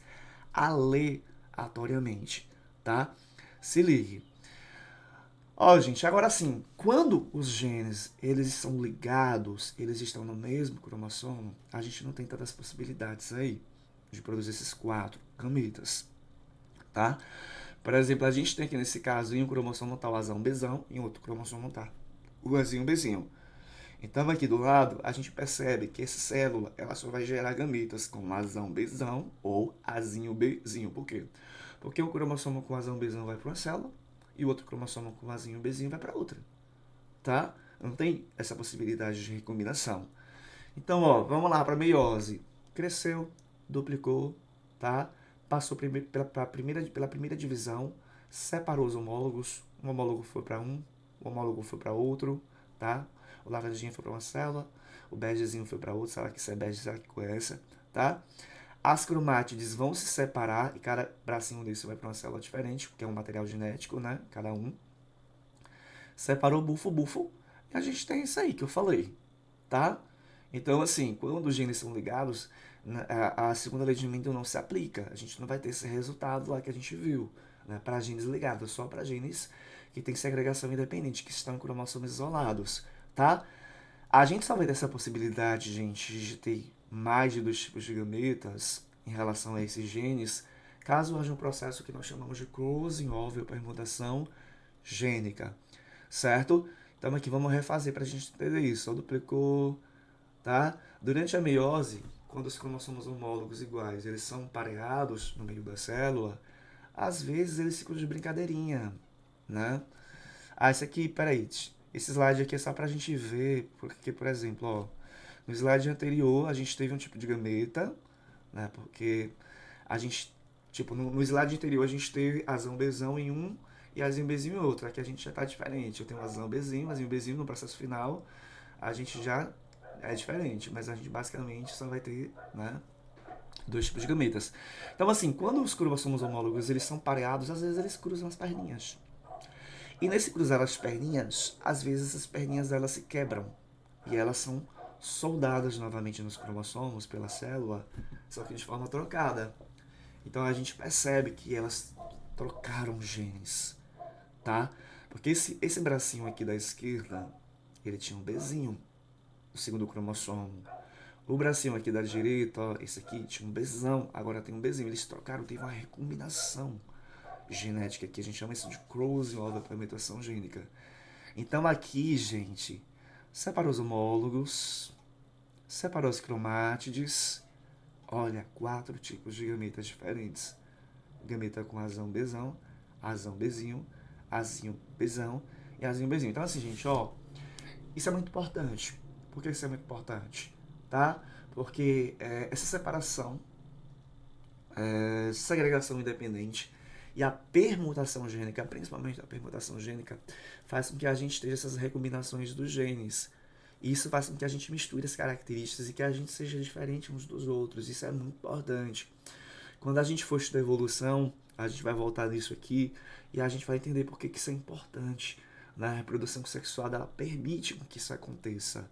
aleatoriamente, tá? Se ligue. Ó, gente, agora sim, quando os genes eles são ligados, eles estão no mesmo cromossomo, a gente não tem tantas possibilidades aí de produzir esses 4 gametas, tá? Por exemplo, a gente tem aqui nesse caso, em um cromossomo tá o Azão Bzão, em outro cromossomo tá o Azinho Bzinho. Então aqui do lado, a gente percebe que essa célula ela só vai gerar gametas com Azão Bzão ou Azinho Bzinho. Por quê? Porque um cromossomo com Azão Bzão vai para uma célula, e o outro cromossomo com Azinho e Bzinho vai para outra, tá? Não tem essa possibilidade de recombinação. Então, ó, vamos lá para a meiose. Cresceu, duplicou, tá? Passou pela primeira divisão, separou os homólogos, um homólogo foi para um, o homólogo foi para outro, tá? O laranjinha foi para uma célula, o begezinho foi para outra, será que isso é bege, será que com essa, tá? As cromátides vão se separar e cada bracinho desse vai para uma célula diferente, porque é um material genético, né? Cada um. Separou bufo, e a gente tem isso aí que eu falei, tá? Então, assim, quando os genes são ligados, a segunda lei de Mendel não se aplica. A gente não vai ter esse resultado lá que a gente viu, né? Para genes ligados, só para genes que tem segregação independente, que estão em cromossomos isolados, tá? A gente só vai ter essa possibilidade, gente, de ter mais de 2 tipos de gametas em relação a esses genes, caso haja um processo que nós chamamos de closing over permutação gênica, certo? Então aqui vamos refazer para a gente entender isso. Só duplicou, tá? Durante a meiose, quando os cromossomos homólogos iguais eles são pareados no meio da célula, às vezes eles ficam de brincadeirinha, né? Ah, esse aqui, peraí, esse slide aqui é só pra gente ver, porque, por exemplo, ó, no slide anterior a gente teve um tipo de gameta, né? Porque a gente, tipo, no slide anterior a gente teve azão Bzão em um e azinho Bzinho em outro. Aqui a gente já tá diferente. Eu tenho azão Bzinho no processo final, a gente já é diferente, mas a gente basicamente só vai ter, né, 2 tipos de gametas. Então, assim, quando os cromossomos homólogos eles são pareados, às vezes eles cruzam as perninhas. E nesse cruzar as perninhas, às vezes essas perninhas elas se quebram e elas são soldadas novamente nos cromossomos pela célula, só que de forma trocada. Então a gente percebe que elas trocaram genes, tá? Porque esse bracinho aqui da esquerda, ele tinha um Bzinho, o segundo cromossomo. O bracinho aqui da direita, ó, esse aqui tinha um Bzão, agora tem um Bzinho. Eles trocaram, teve uma recombinação genética aqui, a gente chama isso de closing over permutação gênica. Então aqui, gente, separou os homólogos, separou as cromátides, olha, 4 tipos de gametas diferentes. Gameta com azão Bzão, azão Bzinho, azinho Bzão e azinho Bzinho. Então assim, gente, ó, isso é muito importante. Por que isso é muito importante? Tá? Porque essa separação, segregação independente e a permutação gênica, principalmente a permutação gênica, faz com que a gente tenha essas recombinações dos genes. Isso faz com que a gente misture as características e que a gente seja diferente uns dos outros. Isso é muito importante. Quando a gente for estudar evolução, a gente vai voltar nisso aqui e a gente vai entender por que isso é importante. Né? A reprodução sexual ela permite que isso aconteça.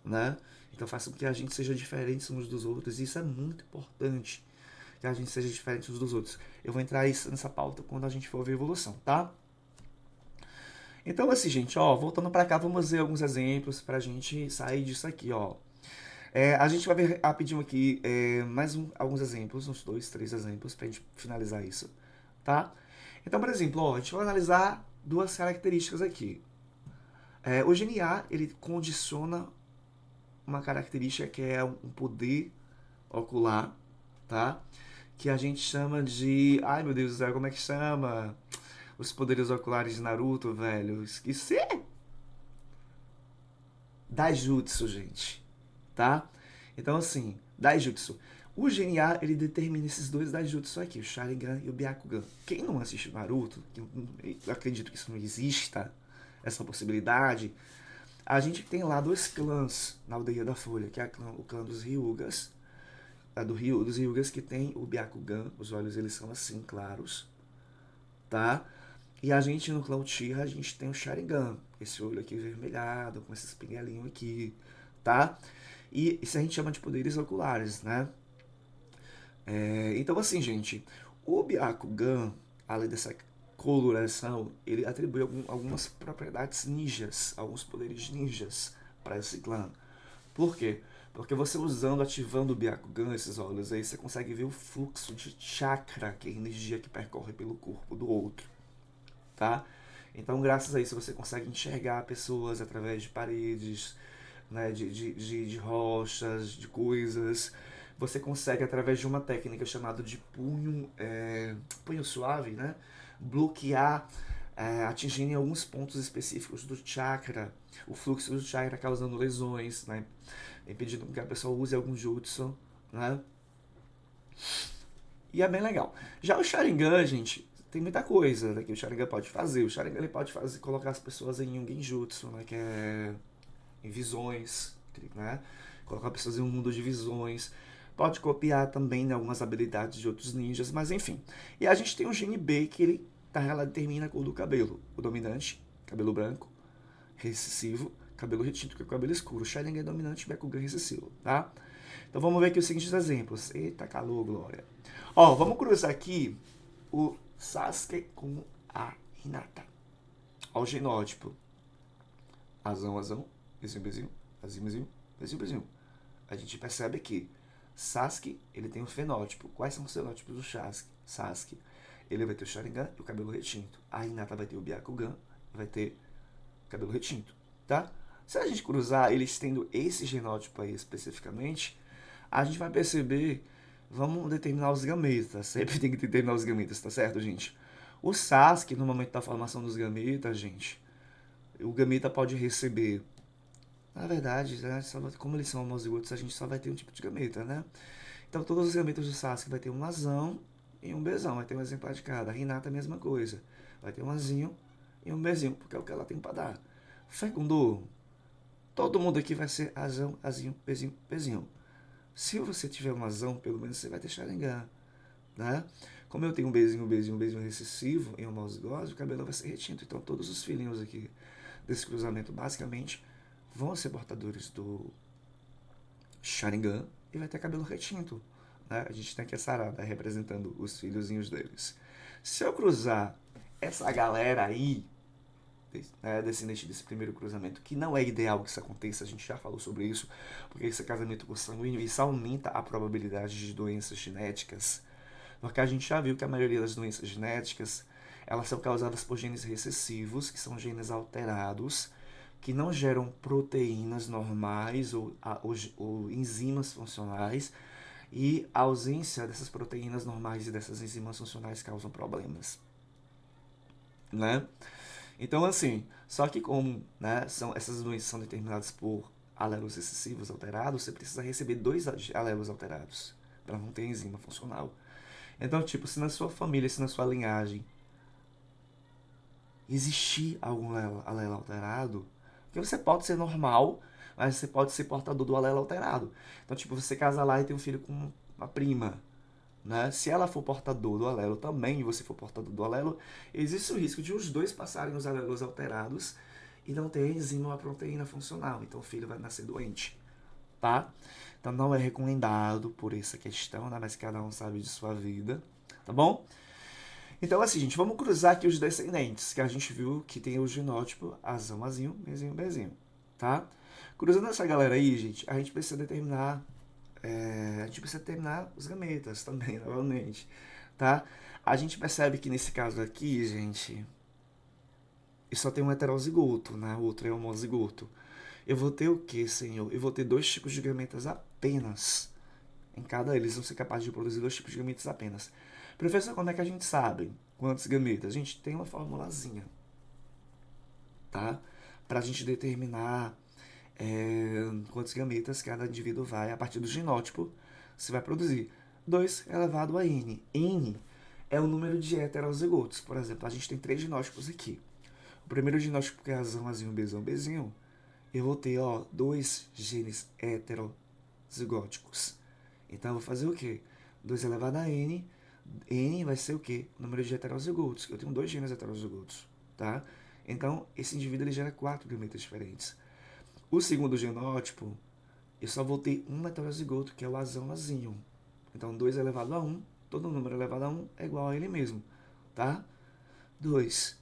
Né? Então faz com que a gente seja diferente uns dos outros. E isso é muito importante. Que a gente seja diferente uns dos outros. Eu vou entrar isso nessa pauta quando a gente for ver evolução, tá? Então, assim, gente, ó, voltando para cá, vamos ver alguns exemplos pra gente sair disso aqui, ó. A gente vai ver rapidinho aqui alguns exemplos, uns 2, 3 exemplos pra gente finalizar isso, tá? Então, por exemplo, ó, a gente vai analisar 2 características aqui. O gene A, ele condiciona uma característica que é um poder ocular, tá? Que a gente chama de... Ai, meu Deus do céu, como é que chama? Os poderes oculares de Naruto, velho. Esqueci! Daijutsu, gente. Tá? Então, assim, Daijutsu. O gene A, ele determina esses 2 Daijutsu aqui, o Sharingan e o Byakugan. Quem não assiste Naruto, eu acredito que isso não exista, essa possibilidade, a gente tem lá 2 clãs na Aldeia da Folha, que é o clã dos Hyugas, dos Hyugas, que tem o Byakugan, os olhos eles são assim, claros, tá? E a gente no clã Uchiha, a gente tem o Sharingan, esse olho aqui vermelhado, com esses pinguelinhos aqui, tá? E isso a gente chama de poderes oculares, né? Então assim, gente, o Byakugan, além dessa coloração, ele atribui algumas propriedades ninjas, alguns poderes ninjas para esse clã. Por quê? Porque você ativando o Byakugan, esses olhos aí, você consegue ver o fluxo de chakra, que é a energia que percorre pelo corpo do outro, tá? Então, graças a isso, você consegue enxergar pessoas através de paredes, né, de rochas, de coisas. Você consegue, através de uma técnica chamada de punho suave, né, bloquear, atingindo em alguns pontos específicos do chakra, o fluxo do chakra causando lesões, né, impedindo que a pessoa use algum jutsu, né? E é bem legal. Já o Sharingan, gente, tem muita coisa, né, que o Sharingan pode fazer. O Sharingan ele pode colocar as pessoas em um genjutsu, né, que é em visões, né? Colocar pessoas em um mundo de visões. Pode copiar também, né, algumas habilidades de outros ninjas, mas enfim. E a gente tem o gene B, que ela determina a cor do cabelo. O dominante, cabelo branco, recessivo, cabelo retinto, que é o cabelo escuro. O Sharingan é dominante, Byakugan recessivo, tá? Então vamos ver aqui os seguintes exemplos. Eita, calor, glória. Ó, vamos cruzar aqui o Sasuke com a Hinata. ao genótipo. Azão, azão, bezinho, bezinho, azinho, bezinho, bezinho, bezinho. A gente percebe que Sasuke, ele tem um fenótipo. Quais são os fenótipos do Sasuke? Ele vai ter o Sharingan e o cabelo retinto. A Hinata vai ter o Byakugan e vai ter cabelo retinto, tá? Se a gente cruzar eles tendo esse genótipo aí especificamente, a gente vai perceber, vamos determinar os gametas. Sempre tem que determinar os gametas, tá certo, gente? O Sasuke, no momento da formação dos gametas, gente, o gameta pode receber... Na verdade, né, como eles são homozigotos, a gente só vai ter um tipo de gameta, né? Então, todos os gametas do Sasuke vai ter um azão e um bezão. Vai ter um exemplar de cada. A Hinata, a mesma coisa. Vai ter um azinho e um bezinho, porque é o que ela tem pra dar. Fecundou. Todo mundo aqui vai ser azão, azinho, bezinho, bezinho. Se você tiver um azão, pelo menos você vai ter Sharingan, né? Como eu tenho um bezinho, bezinho, bezinho recessivo em homozigose, o cabelo vai ser retinto. Então, todos os filhinhos aqui desse cruzamento, basicamente, vão ser portadores do Sharingan e vai ter cabelo retinto, né? A gente tem aqui a Sarada representando os filhozinhos deles. Se eu cruzar essa galera aí, né, descendente desse primeiro cruzamento, que não é ideal que isso aconteça, a gente já falou sobre isso, porque esse casamento consanguíneo, isso aumenta a probabilidade de doenças genéticas, porque a gente já viu que a maioria das doenças genéticas, elas são causadas por genes recessivos, que são genes alterados, que não geram proteínas normais ou enzimas funcionais, e a ausência dessas proteínas normais e dessas enzimas funcionais causam problemas, né? Então, assim, só que como, né, essas doenças são determinadas por alelos recessivos alterados, você precisa receber 2 alelos alterados para não ter enzima funcional. Então, tipo, se na sua família, se na sua linhagem existir algum alelo alterado, porque você pode ser normal, mas você pode ser portador do alelo alterado. Então, tipo, você casa lá e tem um filho com uma prima, né? Se ela for portador do alelo também, e você for portador do alelo, existe o risco de os dois passarem os alelos alterados e não ter enzima ou a proteína funcional. Então, o filho vai nascer doente, tá? Então, não é recomendado por essa questão, né? Mas cada um sabe de sua vida, tá bom? Então, assim, gente, vamos cruzar aqui os descendentes, que a gente viu que tem o genótipo azão, azinho, bezinho, bezinho, tá? Cruzando essa galera aí, gente, a gente precisa determinar os gametas também, novamente, tá? A gente percebe que nesse caso aqui, gente, só tem um heterozigoto, né? O outro é homozigoto. Eu vou ter o que, senhor? Eu vou ter 2 tipos de gametas apenas. Em cada eles vão ser capazes de produzir 2 tipos de gametas apenas. Professor, como é que a gente sabe quantos gametas? A gente tem uma formulazinha, tá? Pra gente determinar quantos gametas cada indivíduo vai, a partir do genótipo, se vai produzir. 2 elevado a n. N é o número de heterozigotos. Por exemplo, a gente tem 3 genótipos aqui. O primeiro genótipo, que é azão, azinho, bezão, bezinho, eu vou ter, 2 genes heterozigóticos. Então, eu vou fazer o quê? 2 elevado a n. N vai ser o quê? O número de heterozigotos. Eu tenho 2 genes heterozigotos, tá? Então, esse indivíduo ele gera 4 gametas diferentes. O segundo genótipo, eu só vou ter um heterozigoto, que é o azão, azinho. Então, 2 elevado a 1, todo número elevado a 1 é igual a ele mesmo, tá? 2.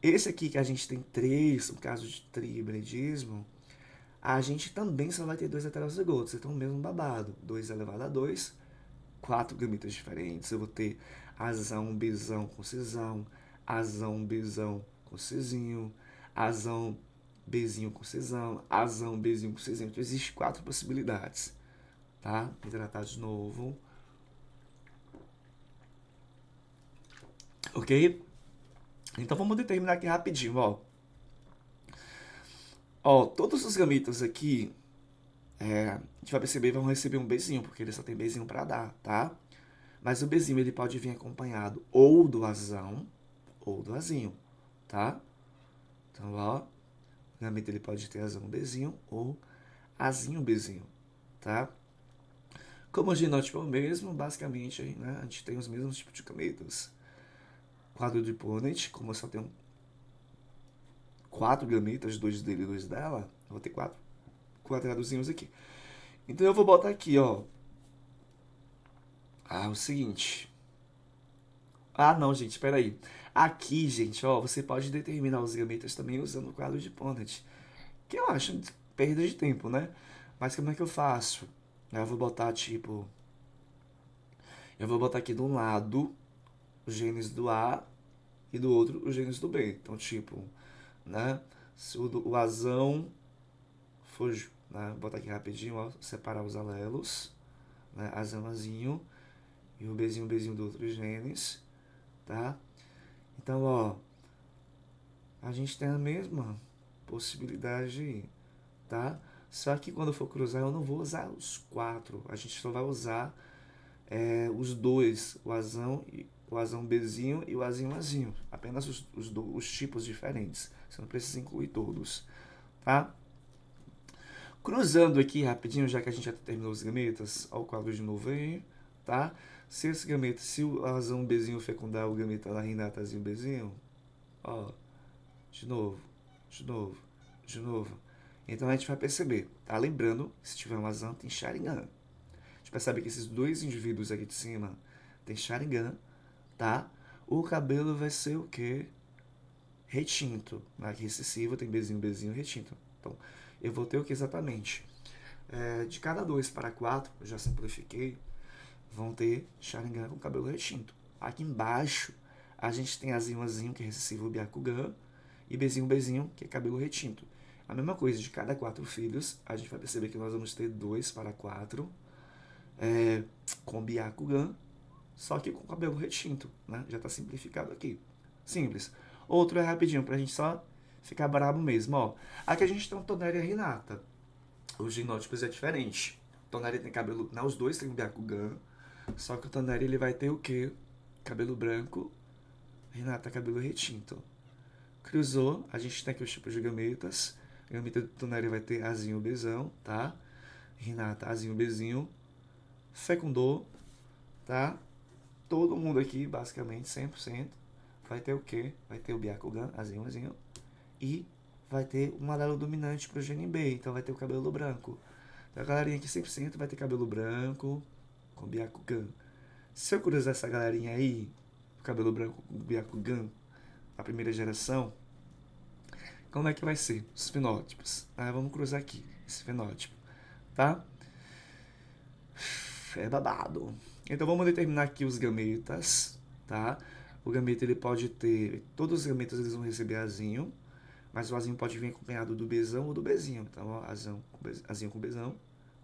Esse aqui que a gente tem 3, no caso de trihibridismo, a gente também só vai ter 2 heterozigotos. Então, o mesmo babado. 2 elevado a 2, 4 gametas diferentes. Eu vou ter azão, bezão com cisão, azão, bezão com cisinho, azão, bezinho com cisão, azão, bezinho com cisinho. Então, existem 4 possibilidades, tá? Vou hidratar de novo. Ok? Então, vamos determinar aqui rapidinho, todos os gametas aqui, a gente vai perceber, vão receber um bezinho, porque ele só tem bezinho pra dar, tá? Mas o bezinho, ele pode vir acompanhado ou do azão, ou do azinho, tá? Então, o gameta, ele pode ter azão, bezinho, ou azinho, bezinho, tá? Como o genótipo é o mesmo, basicamente, né, a gente tem os mesmos tipos de gametas. Quadro de Punnett, como eu só tenho 4 gametas, 2 dele e 2 dela, eu vou ter 4 quadradozinhos aqui. Então eu vou botar aqui, o seguinte. Ah, não, gente, espera aí. Aqui, gente, ó, você pode determinar os gametas também usando o quadro de Punnett. Que eu acho perda de tempo, né? Mas como é que eu faço? Eu vou botar, tipo... Eu vou botar aqui de um lado os genes do A e do outro os genes do B. Então, tipo, né? Se o Azão for... Né? Vou botar aqui rapidinho, ó, separar os alelos. Né? Azão, Azinho. E o Bzinho do outro genes. Tá? Então, ó... A gente tem a mesma possibilidade aí, tá? Só que quando eu for cruzar, eu não vou usar os quatro. A gente só vai usar os dois, o azão Bzinho e o azinho Azinho. Apenas os tipos diferentes. Você não precisa incluir todos, tá? Cruzando aqui rapidinho, já que a gente já terminou os gametas, ao quadro de novo aí, tá? Se esse gameta, se o azão Bzinho fecundar o gameta da Renatazinho Bzinho, ó, de novo, de novo, de novo. Então a gente vai perceber, tá? Lembrando, se tiver um azão, tem Sharingan. A gente percebe que esses dois indivíduos aqui de cima tem Sharingan, tá? O cabelo vai ser o quê? Retinto. Aqui recessivo tem Bzinho, retinto. Então, eu vou ter o que exatamente? De cada 2 para 4, eu já simplifiquei, vão ter Sharingan com cabelo retinto. Aqui embaixo, a gente tem Azinho, que é recessivo Byakugan, e Bzinho, que é cabelo retinto. A mesma coisa, de cada 4 filhos, a gente vai perceber que nós vamos ter 2 para 4 com Byakugan, só que com cabelo retinto, né? Já está simplificado aqui. Simples. Outro é rapidinho, pra gente só ficar brabo mesmo, ó. Aqui a gente tem um Toneri e Hinata. Os genótipos é diferente. O Toneri tem cabelo... Não, os dois têm Byakugan, só que o Toneri ele vai ter o quê? Cabelo branco, Hinata cabelo retinto. Cruzou, a gente tem aqui os tipos de gametas. A gameta do Toneri vai ter Azinho, Bzão, tá? Hinata, Azinho, Bzinho. Fecundou, tá? Todo mundo aqui, basicamente, 100%, vai ter o quê? Vai ter o Byakugan, Azinho. E vai ter um alelo dominante pro gene B, então vai ter o cabelo branco. Então a galerinha aqui 100% vai ter cabelo branco com Byakugan. Se eu cruzar essa galerinha aí, o cabelo branco com Byakugan, a primeira geração, como é que vai ser? Os fenótipos. Vamos cruzar aqui, esse fenótipo, tá? É babado. Então vamos determinar aqui os gametas, tá? O gameta ele pode ter... Todos os gametas eles vão receber Azinho, mas o Azinho pode vir acompanhado do Bzão ou do Bzinho. Então, ó, Azinho com Bzão,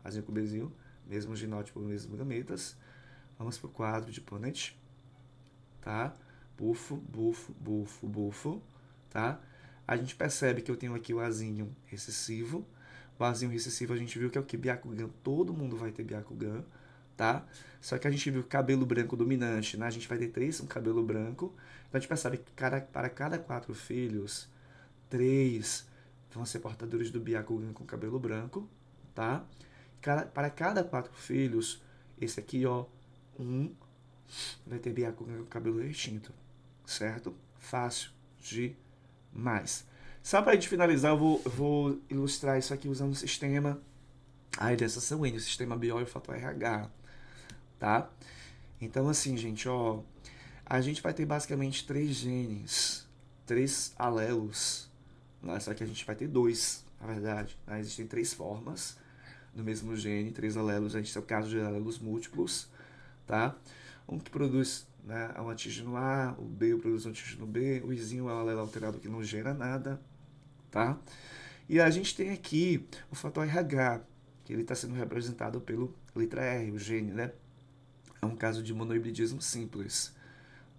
Azinho com Bzinho, mesmo genótipo, mesmo gametas. Vamos pro quadro de Punnett, tá? Bufo, tá? A gente percebe que eu tenho aqui o Azinho recessivo. O Azinho recessivo a gente viu que é o que? Byakugan, todo mundo vai ter Byakugan, tá? Só que a gente viu cabelo branco dominante, né? A gente vai ter 3 com cabelo branco. Então a gente percebe que para cada 4 filhos, 3 vão ser portadores do Byakugan com cabelo branco, tá? Para cada 4 filhos, esse aqui, ó, 1 vai ter Byakugan com cabelo retinto, certo? Fácil demais. Só para a gente finalizar, eu vou ilustrar isso aqui usando o sistema dessa Sanguínea, o sistema BIO e o fator RH, tá? Então, assim, gente, ó, a gente vai ter basicamente 3 genes, 3 alelos, né? Só que a gente vai ter 2, na verdade, né? Existem 3 formas do mesmo gene, 3 alelos, a gente tem o caso de alelos múltiplos, tá? Um que produz, né, um antígeno A, o B produz um antígeno B, o Izinho é um alelo alterado que não gera nada, tá? E a gente tem aqui o fator RH, que ele está sendo representado pelo letra R, o gene, né? É um caso de monohibridismo simples,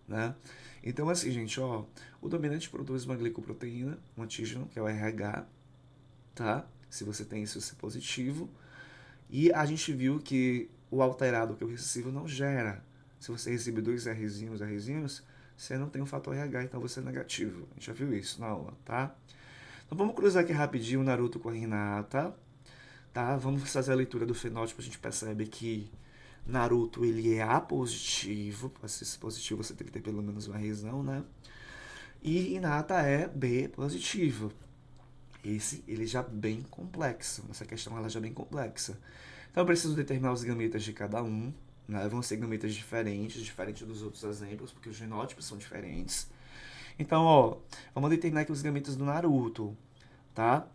né? Então, assim, gente, ó, o dominante produz uma glicoproteína, um antígeno, que é o RH, tá? Se você tem isso, isso é positivo. E a gente viu que o alterado, que é o recessivo, não gera. Se você recebe 2 Rzinhos, você não tem um fator RH, então você é negativo. A gente já viu isso na aula, tá? Então vamos cruzar aqui rapidinho o Naruto com a Hinata, tá? Vamos fazer a leitura do fenótipo, a gente percebe que Naruto, ele é A positivo, para ser positivo você tem que ter pelo menos uma razão, né? E Hinata é B positivo. Ele já bem complexo, essa questão ela já bem complexa. Então eu preciso determinar os gametas de cada um, né? Vão ser gametas diferentes dos outros exemplos, porque os genótipos são diferentes. Então, ó, vamos determinar aqui os gametas do Naruto, tá?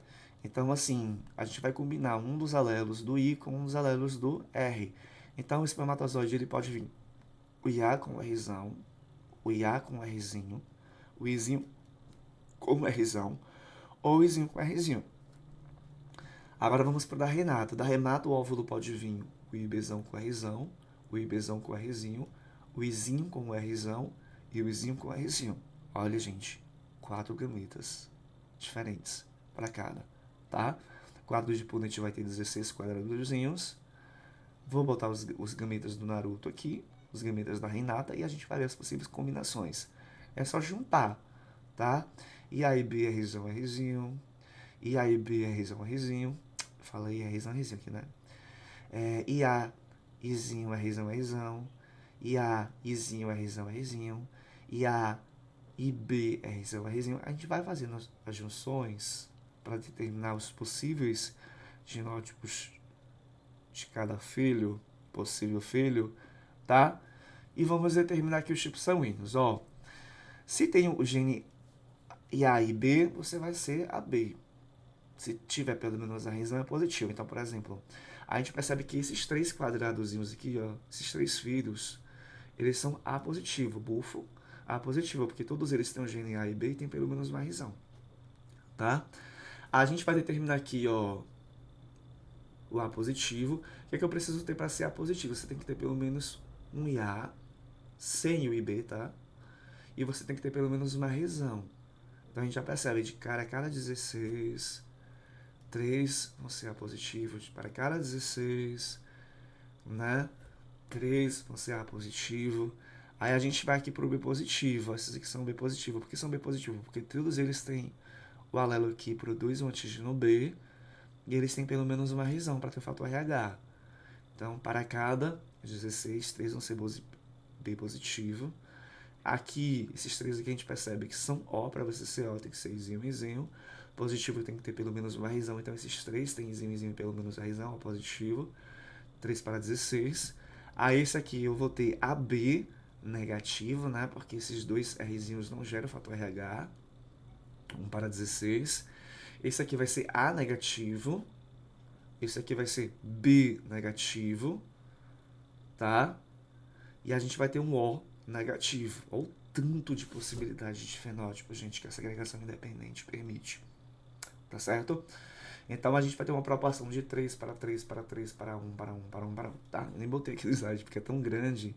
Então, assim, a gente vai combinar um dos alelos do I com um dos alelos do R. Então, o espermatozoide, ele pode vir o IA com o Rzão, o IA com o Rzinho, o Izinho com o Rzão, ou o Izinho com o Rzinho. Agora vamos para o da Renata. Da Renata, o óvulo pode vir o IBzão com o Rzão, o IBzão com o Rzinho, o Izinho com o Rzão e o Izinho com o Rzinho. Olha, gente, 4 gametas diferentes para cada, tá? Quadro de Punnett vai ter 16 quadradozinhos. Vou botar os gametas do Naruto aqui, os gametas da Renata, e a gente vai ver as possíveis combinações. É só juntar, tá? E aí B é Rzão, é Rzinho. E aí B é Rzão, é Rzinho. Falei Rzão, é Rzinho aqui, né? E A, Izinho, é Rzão, é Rzão. E A, Izinho, é Rzão, é Rzinho. E A, e B é Rzão, é Rzinho. A gente vai fazendo as junções para determinar os possíveis genótipos de cada filho, possível filho, tá? E vamos determinar aqui os tipos sanguíneos, ó. Se tem o gene A e B, você vai ser AB. Se tiver pelo menos a Rzão, é positivo. Então, por exemplo, a gente percebe que esses 3 quadradozinhos aqui, ó, esses 3 filhos, eles são A positivo, bufo, A positivo, porque todos eles têm o gene A e B e tem pelo menos uma Rzão, tá? A gente vai determinar aqui, ó, o A positivo. O que é que eu preciso ter para ser A positivo? Você tem que ter pelo menos um IA sem o IB, tá? E você tem que ter pelo menos uma Rzão. Então a gente já percebe de cara a cada 16, 3 vão ser A positivos. Para cada 16, né? 3 vão ser A positivo. Aí a gente vai aqui para o B positivo. Esses aqui são B positivo. Por que são B positivo? Porque todos eles têm o alelo aqui produz um antígeno B e eles têm pelo menos uma Rzão para ter o fator RH. Então, para cada 16, 3 vão ser B positivo. Aqui, esses 3 aqui a gente percebe que são O, para você ser O tem que ser Izinho e Izinho. Positivo tem que ter pelo menos uma Rzão, então esses 3 tem Izinho e Izinho pelo menos a Rzão, O positivo. 3 para 16. Aí esse aqui eu vou ter AB negativo, né? Porque esses 2 Rzinhos não geram fator RH. 1 para 16. Esse aqui vai ser A negativo. Esse aqui vai ser B negativo. Tá? E a gente vai ter um O negativo. Olha o tanto de possibilidade de fenótipo, gente, que essa agregação independente permite. Tá certo? Então a gente vai ter uma proporção de 3 para 3 para 3 para 1 para 1 para 1 para 1. Tá? Eu nem botei aqui no slide porque é tão grande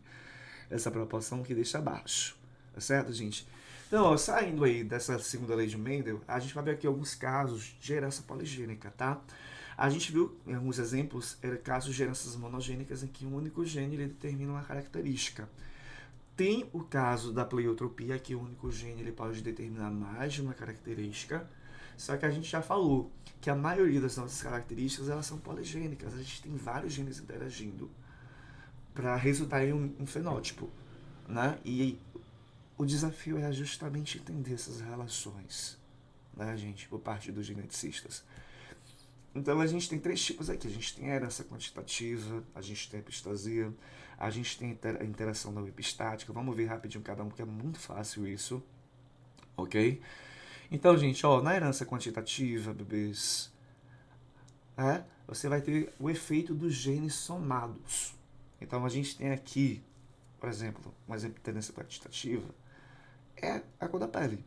essa proporção que deixa abaixo. Tá certo, gente? Então, ó, saindo aí dessa segunda lei de Mendel, a gente vai ver aqui alguns casos de herança poligênica, tá? A gente viu em alguns exemplos casos de heranças monogênicas em que um único gene ele determina uma característica. Tem o caso da pleiotropia, que o único gene ele pode determinar mais de uma característica, só que a gente já falou que a maioria das nossas características elas são poligênicas, a gente tem vários genes interagindo para resultar em um fenótipo, né? E o desafio é justamente entender essas relações, né, gente, por parte dos geneticistas. Então a gente tem 3 tipos aqui. A gente tem a herança quantitativa, a gente tem a epistasia, a gente tem a interação da epistática. Vamos ver rapidinho cada um, porque é muito fácil isso, ok? Então, gente, ó, na herança quantitativa, bebês, você vai ter o efeito dos genes somados. Então a gente tem aqui, por exemplo, um exemplo de herança quantitativa, é a cor da pele,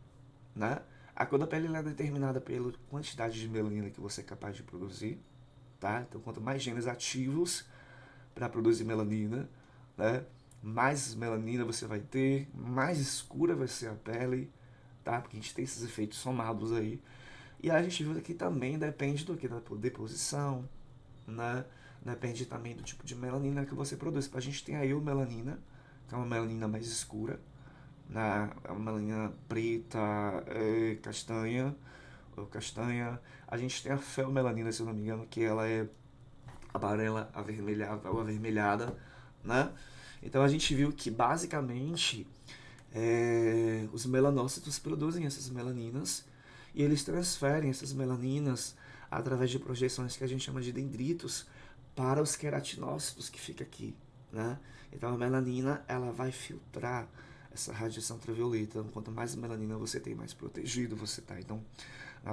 né? A cor da pele ela é determinada pela quantidade de melanina que você é capaz de produzir, tá? Então, quanto mais genes ativos para produzir melanina, né? Mais melanina você vai ter, mais escura vai ser a pele, tá? Porque a gente tem esses efeitos somados aí. E a gente viu que também depende do que? Da deposição, né? Depende também do tipo de melanina que você produz. A gente tem a eumelanina, que é uma melanina mais escura, a melanina preta, castanha, ou castanha. A gente tem a feomelanina, se eu não me engano, que ela é amarela, avermelhada ou avermelhada, né? Então a gente viu que basicamente os melanócitos produzem essas melaninas e eles transferem essas melaninas através de projeções que a gente chama de dendritos para os queratinócitos que fica aqui né? Então a melanina, ela vai filtrar essa radiação ultravioleta. Então, quanto mais melanina você tem, mais protegido você tá. Então,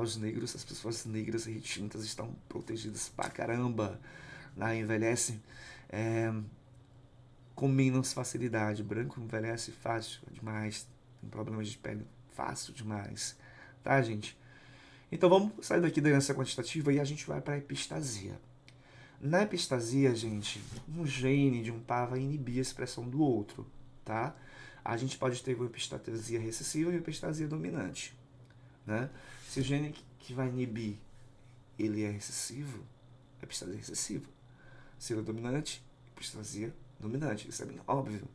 os negros, as pessoas negras e retintas estão protegidas pra caramba, né? Envelhecem com menos facilidade. Branco envelhece fácil demais, tem problemas de pele fácil demais, tá, gente? Então vamos sair daqui da herança quantitativa e a gente vai para a epistasia. Na epistasia, gente, um gene de um par vai inibir a expressão do outro, tá? A gente pode ter uma epistasia recessiva e uma epistasia dominante, né? Se o gene que vai inibir ele é recessivo, a epistasia é recessiva. Se ele é dominante, epistasia dominante. Isso é bem óbvio.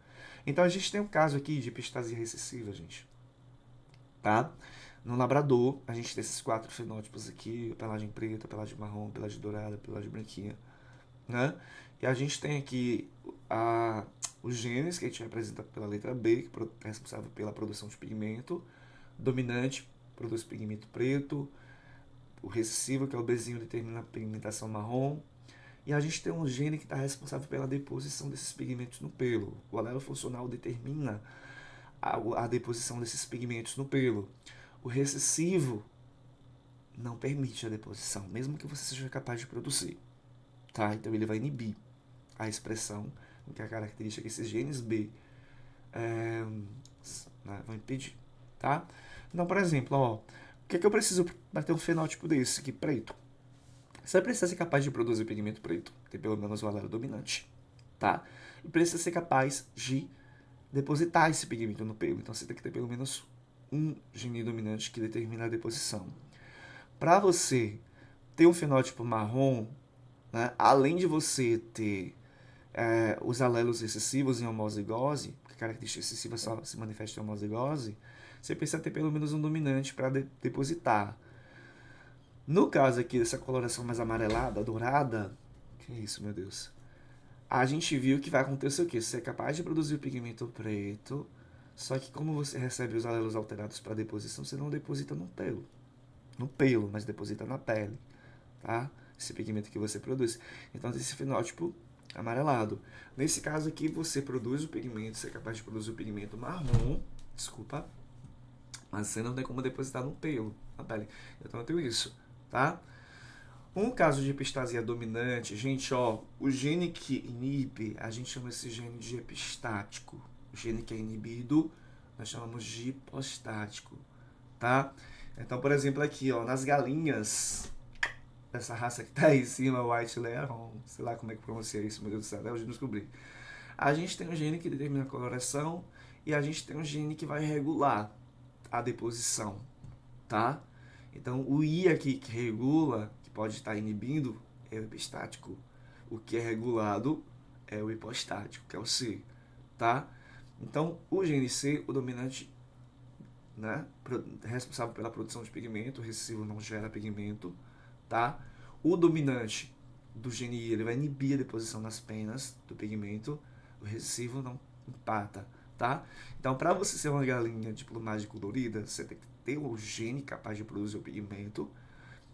Então a gente tem um caso aqui de epistasia recessiva, gente, tá? No labrador, a gente tem esses 4 fenótipos aqui: pelagem preta, pelagem marrom, pelagem dourada, pelagem branquinha, né? E a gente tem aqui os genes, que a gente representa pela letra B, que é responsável pela produção de pigmento. Dominante produz pigmento preto. O recessivo, que é o Bzinho, determina a pigmentação marrom. E a gente tem um gene que está responsável pela deposição desses pigmentos no pelo. O alelo funcional determina a deposição desses pigmentos no pelo. O recessivo não permite a deposição, mesmo que você seja capaz de produzir, tá? Então ele vai inibir a expressão, que é a característica que esses genes B vão impedir, tá? Então, por exemplo, o que eu preciso para ter um fenótipo desse aqui, preto? Você precisa ser capaz de produzir pigmento preto, ter pelo menos o alelo dominante, tá? E precisa ser capaz de depositar esse pigmento no pelo. Então você tem que ter pelo menos um gene dominante que determina a deposição. Para você ter um fenótipo marrom, né, além de você ter os alelos recessivos em homozigose, porque a característica recessiva só se manifesta em homozigose, você precisa ter pelo menos um dominante para depositar. No caso aqui dessa coloração mais amarelada, dourada, que é isso, meu Deus? A gente viu que vai acontecer o quê? Você é capaz de produzir o pigmento preto, só que como você recebe os alelos alterados para deposição, você não deposita no pelo, mas deposita na pele, tá? Esse pigmento que você produz. Então, esse fenótipo amarelado. Nesse caso aqui, você produz o pigmento, você é capaz de produzir o pigmento marrom, mas você não tem como depositar no pelo, na pele. Então, eu tenho isso, tá? Um caso de epistasia dominante, gente, o gene que inibe, a gente chama esse gene de epistático. O gene que é inibido, nós chamamos de hipostático, tá? Então, por exemplo, aqui, nas galinhas dessa raça que tá aí em cima, White Leghorn, sei lá como é que pronuncia isso, meu Deus do céu, até hoje eu descobri. A gente tem um gene que determina a coloração e a gente tem um gene que vai regular a deposição, tá? Então, o I aqui que regula, que pode estar inibindo, é o epistático. O que é regulado é o hipostático, que é o C, tá? Então, o gene C, o dominante, né, responsável pela produção de pigmento, o recessivo não gera pigmento, tá? O dominante do gene I, ele vai inibir a deposição nas penas do pigmento, o recessivo não empata, tá? Então, para você ser uma galinha de plumagem colorida, você tem que ter o gene capaz de produzir o pigmento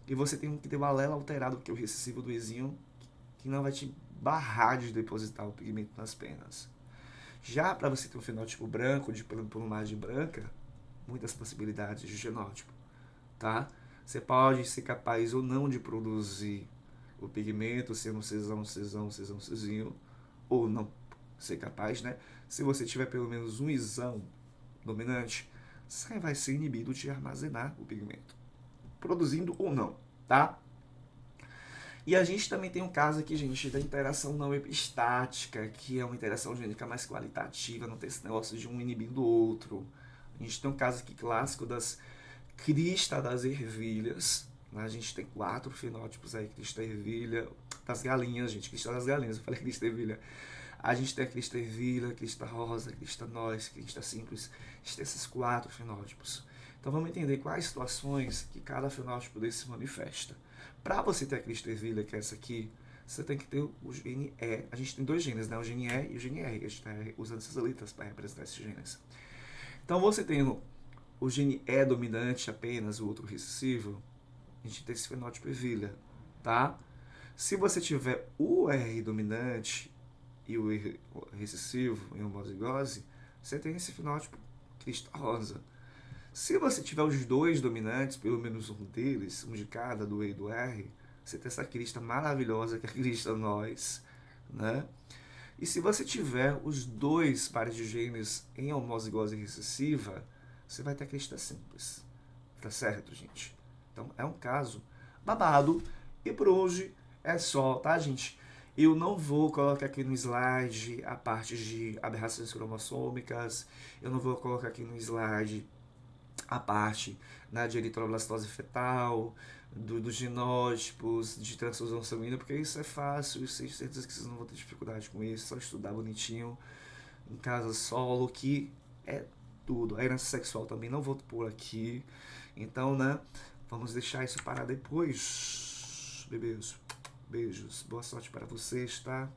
e você tem que ter o alelo alterado, que é o recessivo do Ezinho, que não vai te barrar de depositar o pigmento nas penas. Já para você ter um fenótipo branco, de plumagem branca, muitas possibilidades de genótipo, tá? Você pode ser capaz ou não de produzir o pigmento, sendo Czinho, ou não ser capaz, né? Se você tiver pelo menos um isão dominante, você vai ser inibido de armazenar o pigmento, produzindo ou não, tá? E a gente também tem um caso aqui, gente, da interação não epistática, que é uma interação gênica mais qualitativa, não tem esse negócio de um inibindo o outro. A gente tem um caso aqui clássico das crista das ervilhas. A gente tem 4 fenótipos aí, crista ervilha, das galinhas, gente, crista das galinhas, eu falei crista ervilha. A gente tem a crista ervilha, crista rosa, crista nois, crista simples. A gente tem esses 4 fenótipos. Então vamos entender quais situações que cada fenótipo desse se manifesta. Para você ter a crista ervilha, que é essa aqui, você tem que ter o gene E. A gente tem 2 genes, né? O gene E e o gene R. A gente está usando essas letras para representar esses genes. Então você tem o gene E dominante apenas, o outro recessivo, a gente tem esse fenótipo ervilha, tá? Se você tiver o R dominante e o recessivo em homozigose, você tem esse fenótipo crista rosa. Se você tiver os dois dominantes, pelo menos um deles, um de cada, do E e do R, você tem essa crista maravilhosa que é a crista nós, né? E se você tiver os dois pares de genes em homozigose recessiva, você vai ter a crista simples. Tá certo, gente? Então é um caso babado. E por hoje é só, tá, gente? Eu não vou colocar aqui no slide a parte de aberrações cromossômicas. Eu não vou colocar aqui no slide a parte, né, de eritroblastose fetal, dos genótipos, de transfusão sanguínea, porque isso é fácil, isso, certeza que vocês não vão ter dificuldade com isso, só estudar bonitinho em casa solo, que é tudo. A herança sexual também não vou pôr aqui. Então, né, vamos deixar isso para depois. Bebês, beijos, boa sorte para vocês, tá?